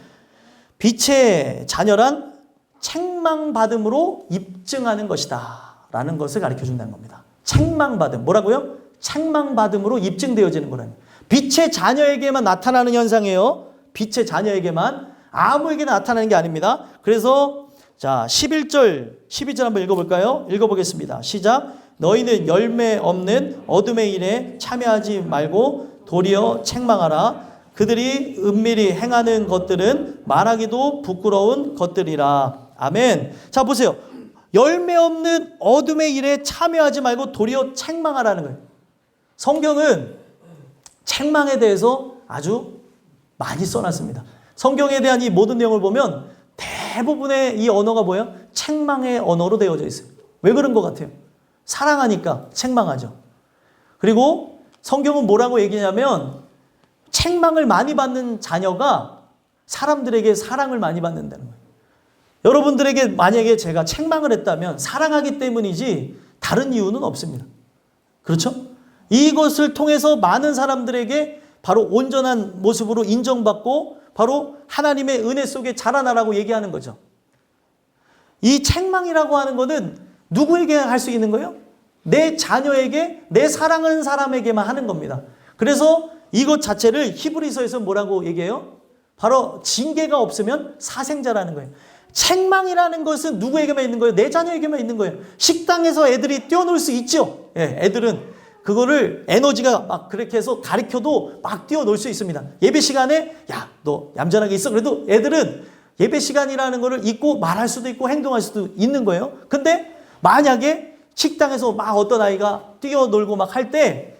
빛의 자녀란 책망받음으로 입증하는 것이다 라는 것을 가르쳐준다는 겁니다. 책망받음. 뭐라고요? 책망받음으로 입증되어지는 거라는 거예요. 빛의 자녀에게만 나타나는 현상이에요. 빛의 자녀에게만, 아무에게 나타나는 게 아닙니다. 그래서 자, 12절 한번 읽어볼까요? 읽어보겠습니다. 시작. 너희는 열매 없는 어둠의 일에 참여하지 말고 도리어 책망하라. 그들이 은밀히 행하는 것들은 말하기도 부끄러운 것들이라. 아멘. 자, 보세요. 열매 없는 어둠의 일에 참여하지 말고 도리어 책망하라는 거예요. 성경은 책망에 대해서 아주 많이 써놨습니다. 성경에 대한 이 모든 내용을 보면 대부분의 이 언어가 뭐예요? 책망의 언어로 되어져 있어요. 왜 그런 것 같아요? 사랑하니까 책망하죠. 그리고 성경은 뭐라고 얘기냐면, 책망을 많이 받는 자녀가 사람들에게 사랑을 많이 받는다는 거예요. 여러분들에게 만약에 제가 책망을 했다면 사랑하기 때문이지 다른 이유는 없습니다. 그렇죠? 이것을 통해서 많은 사람들에게 바로 온전한 모습으로 인정받고 바로 하나님의 은혜 속에 자라나라고 얘기하는 거죠. 이 책망이라고 하는 것은 누구에게 할 수 있는 거예요? 내 자녀에게, 내 사랑하는 사람에게만 하는 겁니다. 그래서 이것 자체를 히브리서에서 뭐라고 얘기해요? 바로 징계가 없으면 사생자라는 거예요. 책망이라는 것은 누구에게만 있는 거예요? 내 자녀에게만 있는 거예요. 식당에서 애들이 뛰어놀 수 있죠. 예, 애들은 그거를 에너지가 막 그렇게 해서 가르쳐도 막 뛰어놀 수 있습니다. 예배 시간에 야, 너 얌전하게 있어. 그래도 애들은 예배 시간이라는 거를 잊고 말할 수도 있고 행동할 수도 있는 거예요. 근데 만약에 식당에서 막 어떤 아이가 뛰어놀고 막 할 때,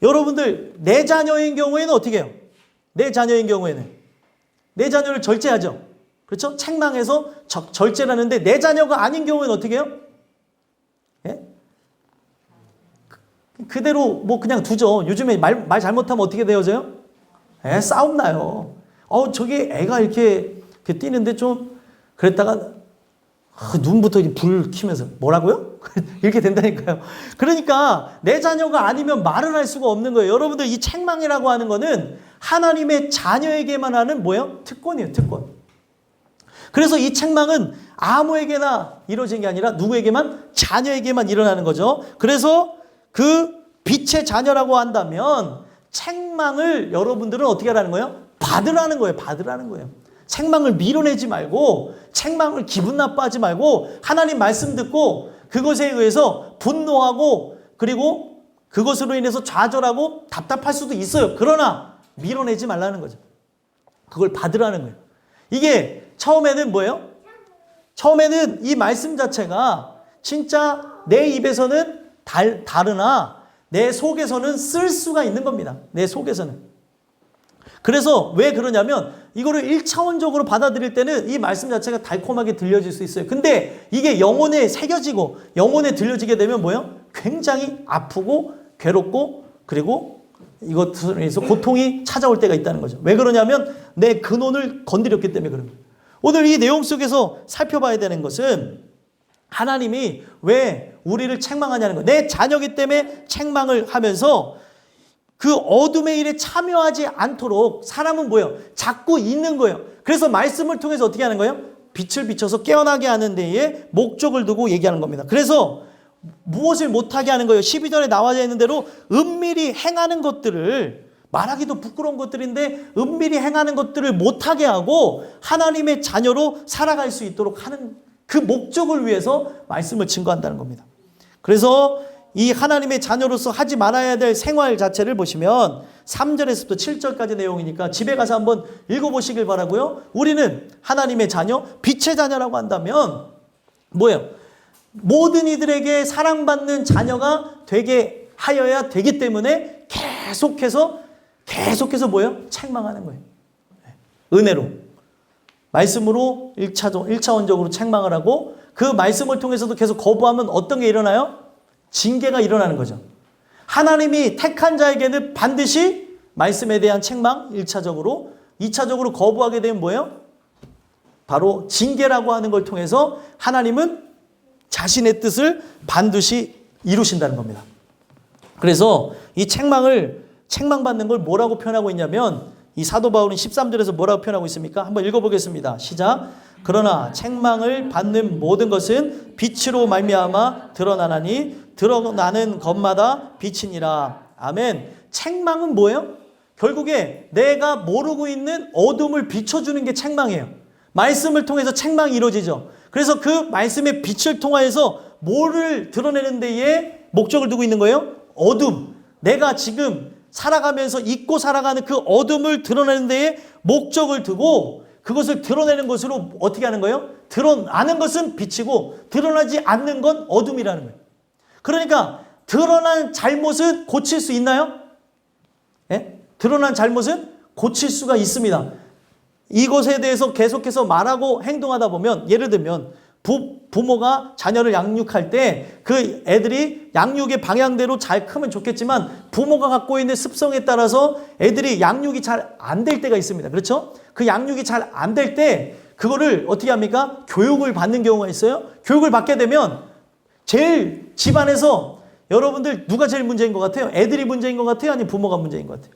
여러분들 내 자녀인 경우에는 어떻게 해요? 내 자녀인 경우에는 내 자녀를 절제하죠. 그렇죠? 책망해서 절제를 하는데, 내 자녀가 아닌 경우에는 어떻게 해요? 예? 그대로 뭐 그냥 두죠. 요즘에 말 잘못하면 어떻게 되어져요? 싸움 나요. 저기 애가 이렇게 뛰는데 좀 그랬다가 눈부터 불 켜면서 뭐라고요? 이렇게 된다니까요. 그러니까 내 자녀가 아니면 말을 할 수가 없는 거예요. 여러분들, 이 책망이라고 하는 거는 하나님의 자녀에게만 하는 뭐예요? 특권이에요. 특권. 그래서 이 책망은 아무에게나 이루어진 게 아니라 누구에게만? 자녀에게만 일어나는 거죠. 그래서 그 빛의 자녀라고 한다면 책망을 여러분들은 어떻게 하라는 거예요? 받으라는 거예요. 받으라는 거예요. 책망을 밀어내지 말고, 책망을 기분 나빠하지 말고, 하나님 말씀 듣고 그것에 의해서 분노하고, 그리고 그것으로 인해서 좌절하고 답답할 수도 있어요. 그러나 밀어내지 말라는 거죠. 그걸 받으라는 거예요. 이게 처음에는 뭐예요? 처음에는 이 말씀 자체가 진짜 내 입에서는 다르나 내 속에서는 쓸 수가 있는 겁니다. 내 속에서는. 그래서 왜 그러냐면 이거를 1차원적으로 받아들일 때는 이 말씀 자체가 달콤하게 들려질 수 있어요. 근데 이게 영혼에 새겨지고 영혼에 들려지게 되면 뭐예요? 굉장히 아프고 괴롭고 그리고 이것으로 인해서 고통이 찾아올 때가 있다는 거죠. 왜 그러냐면 내 근원을 건드렸기 때문에 그런 거예요. 오늘 이 내용 속에서 살펴봐야 되는 것은 하나님이 왜 우리를 책망하냐는 거예요. 내 자녀이기 때문에 책망을 하면서 그 어둠의 일에 참여하지 않도록 사람은 뭐예요? 자꾸 있는 거예요. 그래서 말씀을 통해서 어떻게 하는 거예요? 빛을 비춰서 깨어나게 하는 데에 목적을 두고 얘기하는 겁니다. 그래서 무엇을 못하게 하는 거예요? 12절에 나와져 있는 대로 은밀히 행하는 것들을, 말하기도 부끄러운 것들인데 은밀히 행하는 것들을 못하게 하고 하나님의 자녀로 살아갈 수 있도록 하는 그 목적을 위해서 말씀을 증거한다는 겁니다. 그래서 이 하나님의 자녀로서 하지 말아야 될 생활 자체를 보시면 3절에서부터 7절까지 내용이니까 집에 가서 한번 읽어보시길 바라고요. 우리는 하나님의 자녀, 빛의 자녀라고 한다면 뭐예요? 모든 이들에게 사랑받는 자녀가 되게 하여야 되기 때문에 계속해서 뭐예요? 책망하는 거예요. 은혜로. 말씀으로 1차원적으로 책망을 하고 그 말씀을 통해서도 계속 거부하면 어떤 게 일어나요? 징계가 일어나는 거죠. 하나님이 택한 자에게는 반드시 말씀에 대한 책망 1차적으로, 2차적으로 거부하게 되면 뭐예요? 바로 징계라고 하는 걸 통해서 하나님은 자신의 뜻을 반드시 이루신다는 겁니다. 그래서 이 책망받는 걸 뭐라고 표현하고 있냐면 이 사도 바울은 13절에서 뭐라고 표현하고 있습니까? 한번 읽어보겠습니다. 시작. 그러나 책망을 받는 모든 것은 빛으로 말미암아 드러나나니 드러나는 것마다 빛이니라. 아멘. 책망은 뭐예요? 결국에 내가 모르고 있는 어둠을 비춰주는 게 책망이에요. 말씀을 통해서 책망이 이루어지죠. 그래서 그 말씀의 빛을 통하여서 뭐를 드러내는 데에 목적을 두고 있는 거예요? 어둠. 내가 지금 살아가면서 잊고 살아가는 그 어둠을 드러내는 데에 목적을 두고 그것을 드러내는 것으로 어떻게 하는 거예요? 드러나는 것은 빛이고 드러나지 않는 건 어둠이라는 거예요. 그러니까 드러난 잘못은 고칠 수 있나요? 예? 드러난 잘못은 고칠 수가 있습니다. 이것에 대해서 계속해서 말하고 행동하다 보면 예를 들면 부모가 자녀를 양육할 때 그 애들이 양육의 방향대로 잘 크면 좋겠지만 부모가 갖고 있는 습성에 따라서 애들이 양육이 잘 안 될 때가 있습니다. 그렇죠? 그 양육이 잘 안 될 때 그거를 어떻게 합니까? 교육을 받는 경우가 있어요. 교육을 받게 되면 제일 집안에서 여러분들 누가 제일 문제인 것 같아요? 애들이 문제인 것 같아요? 아니면 부모가 문제인 것 같아요?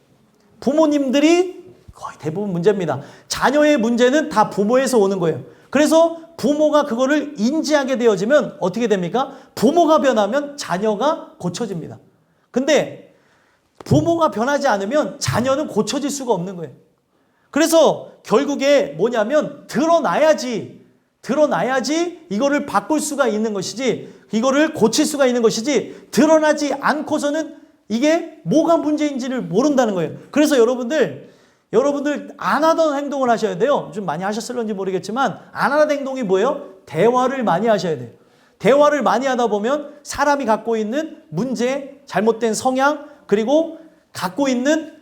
부모님들이 거의 대부분 문제입니다. 자녀의 문제는 다 부모에서 오는 거예요. 그래서 부모가 그거를 인지하게 되어지면 어떻게 됩니까? 부모가 변하면 자녀가 고쳐집니다. 근데 부모가 변하지 않으면 자녀는 고쳐질 수가 없는 거예요. 그래서 결국에 뭐냐면 드러나야지 이거를 바꿀 수가 있는 것이지 이거를 고칠 수가 있는 것이지 드러나지 않고서는 이게 뭐가 문제인지를 모른다는 거예요. 그래서 여러분들 안 하던 행동을 하셔야 돼요. 좀 많이 하셨을런지 모르겠지만 안 하던 행동이 뭐예요? 대화를 많이 하셔야 돼요. 대화를 많이 하다 보면 사람이 갖고 있는 문제, 잘못된 성향, 그리고 갖고 있는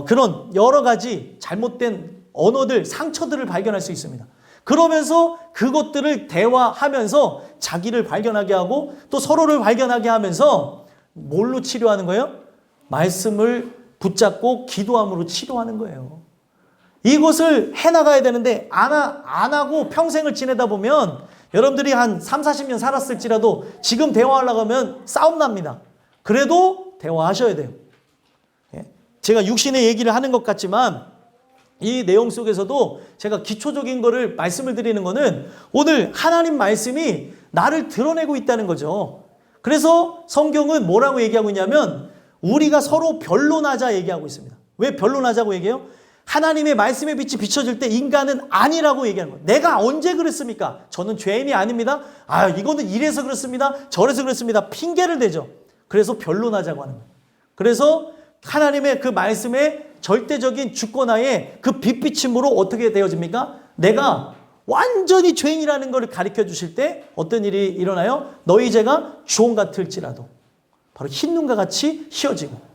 그런 여러 가지 잘못된 언어들, 상처들을 발견할 수 있습니다. 그러면서 그것들을 대화하면서 자기를 발견하게 하고 또 서로를 발견하게 하면서 뭘로 치료하는 거예요? 말씀을 붙잡고 기도함으로 치료하는 거예요. 이것을 해나가야 되는데 안 하고 평생을 지내다 보면 여러분들이 한 3, 40년 살았을지라도 지금 대화하려고 하면 싸움 납니다. 그래도 대화하셔야 돼요. 제가 육신의 얘기를 하는 것 같지만 이 내용 속에서도 제가 기초적인 거를 말씀을 드리는 거는 오늘 하나님 말씀이 나를 드러내고 있다는 거죠. 그래서 성경은 뭐라고 얘기하고 있냐면 우리가 서로 변론하자 얘기하고 있습니다. 왜 변론하자고 얘기해요? 하나님의 말씀의 빛이 비춰질 때 인간은 아니라고 얘기하는 거예요. 내가 언제 그랬습니까? 저는 죄인이 아닙니다. 이거는 이래서 그렇습니다. 저래서 그렇습니다. 핑계를 대죠. 그래서 변론하자고 하는 거예요. 그래서 하나님의 그 말씀의 절대적인 주권하에 그 빛비침으로 어떻게 되어집니까? 내가 완전히 죄인이라는 것을 가르쳐 주실 때 어떤 일이 일어나요? 너희 죄가 주홍 같을지라도 바로 흰 눈과 같이 희어지고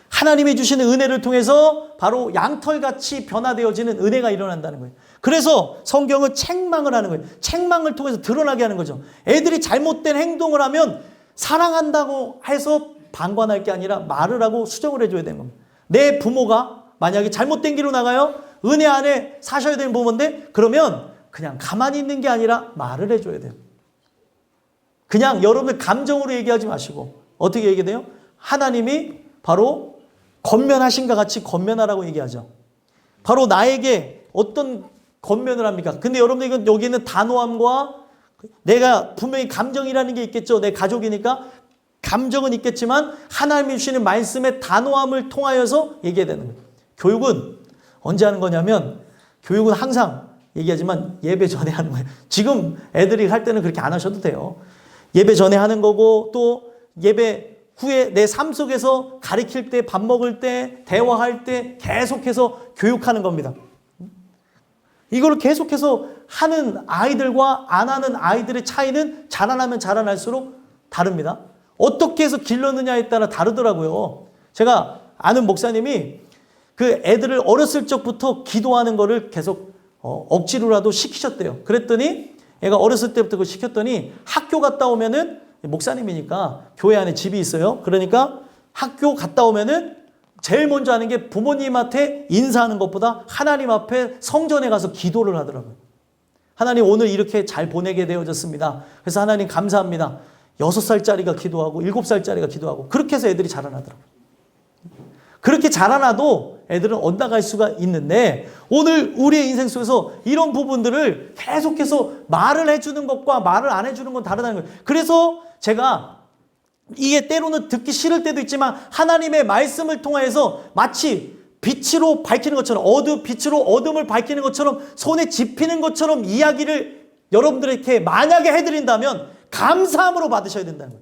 하나님이 주시는 은혜를 통해서 바로 양털같이 변화되어지는 은혜가 일어난다는 거예요. 그래서 성경은 책망을 하는 거예요. 책망을 통해서 드러나게 하는 거죠. 애들이 잘못된 행동을 하면 사랑한다고 해서 방관할 게 아니라 말을 하고 수정을 해줘야 되는 겁니다. 내 부모가 만약에 잘못된 길로 나가요. 은혜 안에 사셔야 되는 부모인데 그러면 그냥 가만히 있는 게 아니라 말을 해줘야 돼요. 그냥 여러분들 감정으로 얘기하지 마시고 어떻게 얘기해요? 하나님이 바로 권면하신가 같이 권면하라고 얘기하죠. 바로 나에게 어떤 권면을 합니까? 근데 여러분들 이건 여기 있는 단호함과 내가 분명히 감정이라는 게 있겠죠. 내 가족이니까 감정은 있겠지만 하나님이 주시는 말씀의 단호함을 통하여서 얘기해야 되는 거예요. 교육은 언제 하는 거냐면 교육은 항상 얘기하지만 예배 전에 하는 거예요. 지금 애들이 할 때는 그렇게 안 하셔도 돼요. 예배 전에 하는 거고 또 예배 후에 내 삶 속에서 가르칠 때, 밥 먹을 때, 대화할 때 계속해서 교육하는 겁니다. 이걸 계속해서 하는 아이들과 안 하는 아이들의 차이는 자라나면 자라날수록 다릅니다. 어떻게 해서 길렀느냐에 따라 다르더라고요. 제가 아는 목사님이 그 애들을 어렸을 적부터 기도하는 거를 계속 억지로라도 시키셨대요. 그랬더니 애가 어렸을 때부터 그걸 시켰더니 학교 갔다 오면은 목사님이니까 교회 안에 집이 있어요. 그러니까 학교 갔다 오면은 제일 먼저 하는 게 부모님한테 인사하는 것보다 하나님 앞에 성전에 가서 기도를 하더라고요. 하나님 오늘 이렇게 잘 보내게 되어졌습니다. 그래서 하나님 감사합니다. 6살짜리가 기도하고 7살짜리가 기도하고 그렇게 해서 애들이 자라나더라고요. 그렇게 자라나도 애들은 엇나갈 수가 있는데 오늘 우리의 인생 속에서 이런 부분들을 계속해서 말을 해주는 것과 말을 안 해주는 건 다르다는 거예요. 그래서 제가 이게 때로는 듣기 싫을 때도 있지만 하나님의 말씀을 통해서 마치 빛으로 밝히는 것처럼 빛으로 어둠을 밝히는 것처럼 손에 집히는 것처럼 이야기를 여러분들에게 만약에 해드린다면 감사함으로 받으셔야 된다는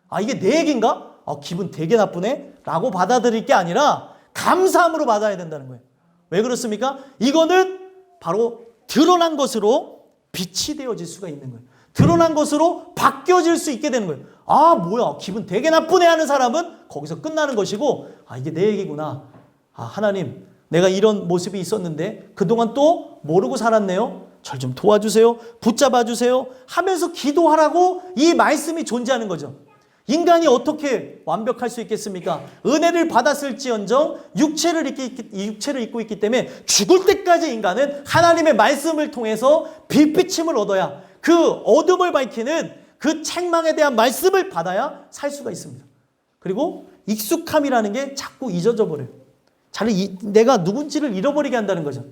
거예요. 이게 내 얘기인가? 기분 되게 나쁘네? 라고 받아들일 게 아니라 감사함으로 받아야 된다는 거예요. 왜 그렇습니까? 이거는 바로 드러난 것으로 빛이 되어질 수가 있는 거예요. 드러난 것으로 바뀌어질 수 있게 되는 거예요. 뭐야 기분 되게 나쁘네 하는 사람은 거기서 끝나는 것이고 이게 내 얘기구나. 하나님 내가 이런 모습이 있었는데 그동안 또 모르고 살았네요. 절 좀 도와주세요. 붙잡아 주세요. 하면서 기도하라고 이 말씀이 존재하는 거죠. 인간이 어떻게 완벽할 수 있겠습니까? 은혜를 받았을지언정 육체를 입고 있기 때문에 죽을 때까지 인간은 하나님의 말씀을 통해서 빛비침을 얻어야 그 어둠을 밝히는 그 책망에 대한 말씀을 받아야 살 수가 있습니다. 그리고 익숙함이라는 게 자꾸 잊어져 버려요. 내가 누군지를 잃어버리게 한다는 거죠.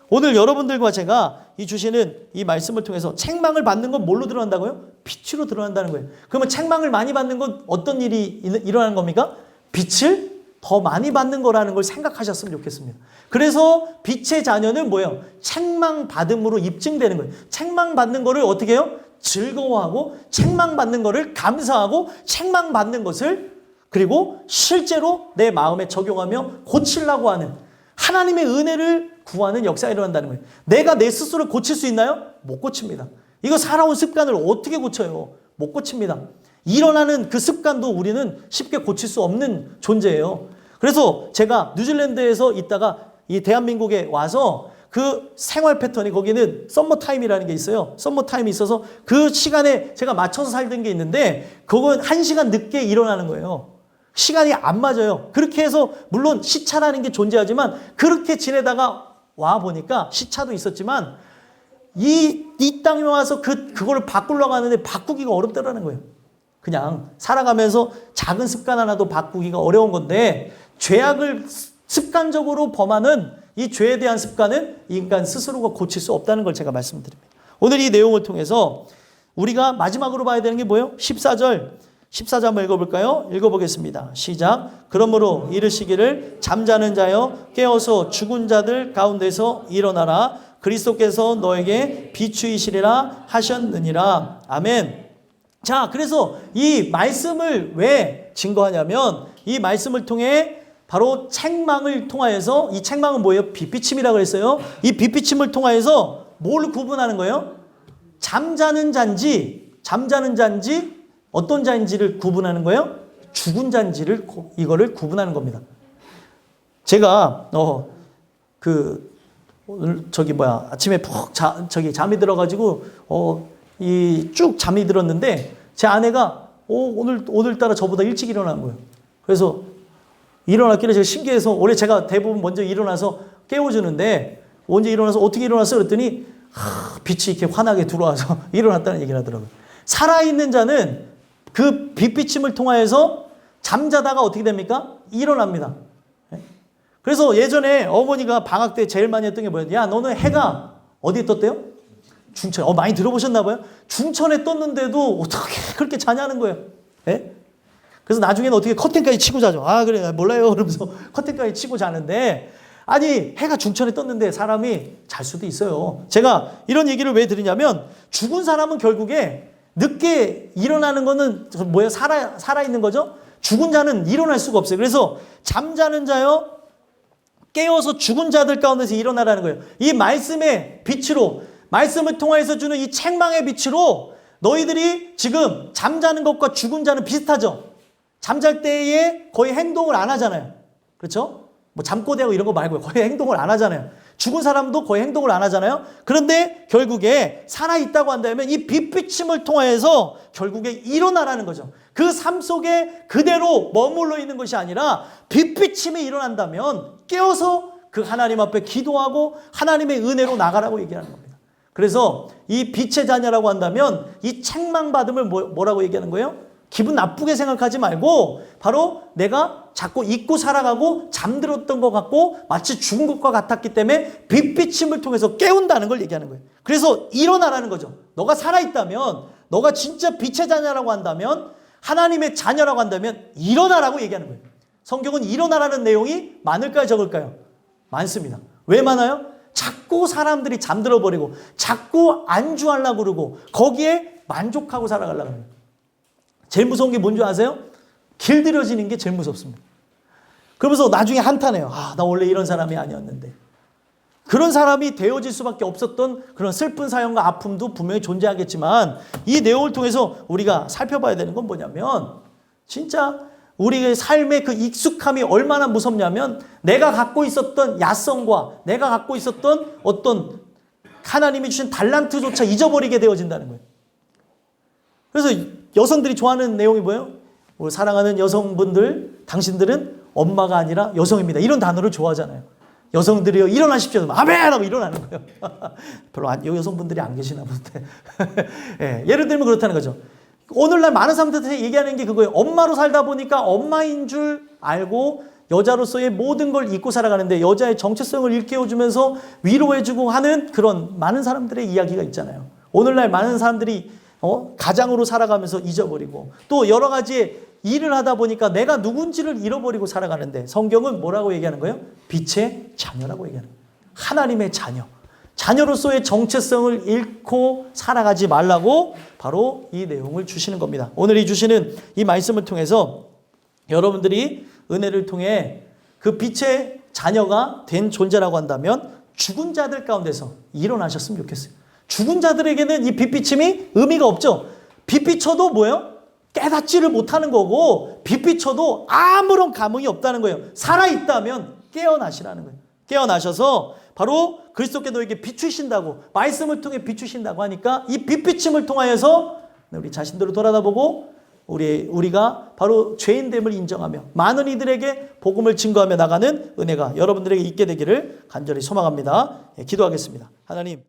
오늘 여러분들과 제가 주시는 이 말씀을 통해서 책망을 받는 건 뭘로 드러난다고요? 빛으로 드러난다는 거예요. 그러면 책망을 많이 받는 건 어떤 일이 일어나는 겁니까? 빛을 더 많이 받는 거라는 걸 생각하셨으면 좋겠습니다. 그래서 빛의 자녀는 뭐예요? 책망받음으로 입증되는 거예요. 책망받는 거를 어떻게 해요? 즐거워하고 책망받는 거를 감사하고 책망받는 것을 그리고 실제로 내 마음에 적용하며 고치려고 하는 하나님의 은혜를 구하는 역사가 일어난다는 거예요. 내가 내 스스로를 고칠 수 있나요? 못 고칩니다. 이거 살아온 습관을 어떻게 고쳐요? 못 고칩니다. 일어나는 그 습관도 우리는 쉽게 고칠 수 없는 존재예요. 그래서 제가 뉴질랜드에서 있다가 이 대한민국에 와서 그 생활 패턴이 거기는 썸머 타임이라는 게 있어요. 썸머 타임이 있어서 그 시간에 제가 맞춰서 살던 게 있는데 그건 1시간 늦게 일어나는 거예요. 시간이 안 맞아요. 그렇게 해서 물론 시차라는 게 존재하지만 그렇게 지내다가 와 보니까 시차도 있었지만 이 땅에 와서 그거를 바꾸려고 하는데 바꾸기가 어렵다라는 거예요. 그냥 살아가면서 작은 습관 하나도 바꾸기가 어려운 건데 죄악을 습관적으로 범하는 이 죄에 대한 습관은 인간 스스로가 고칠 수 없다는 걸 제가 말씀드립니다. 오늘 이 내용을 통해서 우리가 마지막으로 봐야 되는 게 뭐예요? 14절 14절 한번 읽어볼까요? 읽어보겠습니다. 시작. 그러므로 이르시기를 잠자는 자여 깨어서 죽은 자들 가운데서 일어나라. 그리스도께서 너에게 비추이시리라 하셨느니라. 아멘. 자, 그래서 이 말씀을 왜 증거하냐면 이 말씀을 통해 바로 책망을 통하여서, 이 책망은 뭐예요? 빛비침이라고 그랬어요. 이 빛비침을 통하여서 뭘 구분하는 거예요? 잠자는 자인지 어떤 자인지를 구분하는 거예요? 죽은 자인지를 이거를 구분하는 겁니다. 제가 오늘 아침에 푹 잠이 들어가지고 이 쭉 잠이 들었는데 제 아내가 오늘따라 저보다 일찍 일어난 거예요. 그래서 일어났길래 제가 신기해서 원래 제가 대부분 먼저 일어나서 깨워주는데 언제 일어나서 어떻게 일어났어? 그랬더니 빛이 이렇게 환하게 들어와서 일어났다는 얘기를 하더라고요. 살아있는 자는 그 빛비침을 통하여서 잠자다가 어떻게 됩니까? 일어납니다. 그래서 예전에 어머니가 방학 때 제일 많이 했던 게 뭐였냐? 야, 너는 해가 어디에 떴대요? 중천. 많이 들어보셨나 봐요. 중천에 떴는데도 어떻게 그렇게 자냐는 거예요. 예? 그래서 나중에는 어떻게 커튼까지 치고 자죠. 아, 그래, 몰라요. 그러면서 커튼까지 치고 자는데, 아니, 해가 중천에 떴는데 사람이 잘 수도 있어요. 제가 이런 얘기를 왜 드리냐면, 죽은 사람은 결국에 늦게 일어나는 거는 뭐예요? 살아있는 거죠? 죽은 자는 일어날 수가 없어요. 그래서 잠자는 자요, 깨어서 죽은 자들 가운데서 일어나라는 거예요. 이 말씀의 빛으로, 말씀을 통해서 주는 이 책망의 빛으로 너희들이 지금 잠자는 것과 죽은 자는 비슷하죠? 잠잘 때에 거의 행동을 안 하잖아요. 그렇죠? 뭐 잠꼬대하고 이런 거 말고요. 거의 행동을 안 하잖아요. 죽은 사람도 거의 행동을 안 하잖아요. 그런데 결국에 살아있다고 한다면 이 빛비침을 통해서 결국에 일어나라는 거죠. 그 삶 속에 그대로 머물러 있는 것이 아니라 빛비침이 일어난다면 깨어서 그 하나님 앞에 기도하고 하나님의 은혜로 나가라고 얘기하는 겁니다. 그래서 이 빛의 자녀라고 한다면 이 책망받음을 뭐라고 얘기하는 거예요? 기분 나쁘게 생각하지 말고 바로 내가 자꾸 잊고 살아가고 잠들었던 것 같고 마치 죽은 것과 같았기 때문에 빛비침을 통해서 깨운다는 걸 얘기하는 거예요. 그래서 일어나라는 거죠. 너가 살아있다면, 너가 진짜 빛의 자녀라고 한다면, 하나님의 자녀라고 한다면 일어나라고 얘기하는 거예요. 성경은 일어나라는 내용이 많을까요, 적을까요? 많습니다. 왜 많아요? 자꾸 사람들이 잠들어 버리고 자꾸 안주하려고 그러고 거기에 만족하고 살아가려고 합니다. 제일 무서운 게 뭔지 아세요? 길들여지는 게 제일 무섭습니다. 그러면서 나중에 한탄해요. 나 원래 이런 사람이 아니었는데. 그런 사람이 되어질 수밖에 없었던 그런 슬픈 사연과 아픔도 분명히 존재하겠지만 이 내용을 통해서 우리가 살펴봐야 되는 건 뭐냐면 진짜 우리의 삶의 그 익숙함이 얼마나 무섭냐면 내가 갖고 있었던 야성과 내가 갖고 있었던 어떤 하나님이 주신 달란트조차 잊어버리게 되어진다는 거예요. 그래서 여성들이 좋아하는 내용이 뭐예요? 우리 사랑하는 여성분들, 당신들은 엄마가 아니라 여성입니다. 이런 단어를 좋아하잖아요. 여성들이요, 일어나십시오. 아멘! 하고 일어나는 거예요. 별로 여성분들이 안 계시나 본데. 예, 예를 들면 그렇다는 거죠. 오늘날 많은 사람들한테 얘기하는 게 그거예요. 엄마로 살다 보니까 엄마인 줄 알고 여자로서의 모든 걸 잊고 살아가는데 여자의 정체성을 일깨워주면서 위로해주고 하는 그런 많은 사람들의 이야기가 있잖아요. 오늘날 많은 사람들이 가장으로 살아가면서 잊어버리고 또 여러 가지 일을 하다 보니까 내가 누군지를 잃어버리고 살아가는데 성경은 뭐라고 얘기하는 거예요? 빛의 자녀라고 얘기하는 거예요. 하나님의 자녀. 자녀로서의 정체성을 잃고 살아가지 말라고 바로 이 내용을 주시는 겁니다. 오늘 이 주시는 이 말씀을 통해서 여러분들이 은혜를 통해 그 빛의 자녀가 된 존재라고 한다면 죽은 자들 가운데서 일어나셨으면 좋겠어요. 죽은 자들에게는 이 빛비침이 의미가 없죠. 빛비쳐도 뭐예요? 깨닫지를 못하는 거고 빛비쳐도 아무런 감흥이 없다는 거예요. 살아있다면 깨어나시라는 거예요. 깨어나셔서 바로 그리스도께 너에게 비추신다고 말씀을 통해 비추신다고 하니까 이 빛비침을 통하여서 우리 자신들을 돌아다보고 우리가 바로 죄인됨을 인정하며 많은 이들에게 복음을 증거하며 나가는 은혜가 여러분들에게 있게 되기를 간절히 소망합니다. 기도하겠습니다. 하나님.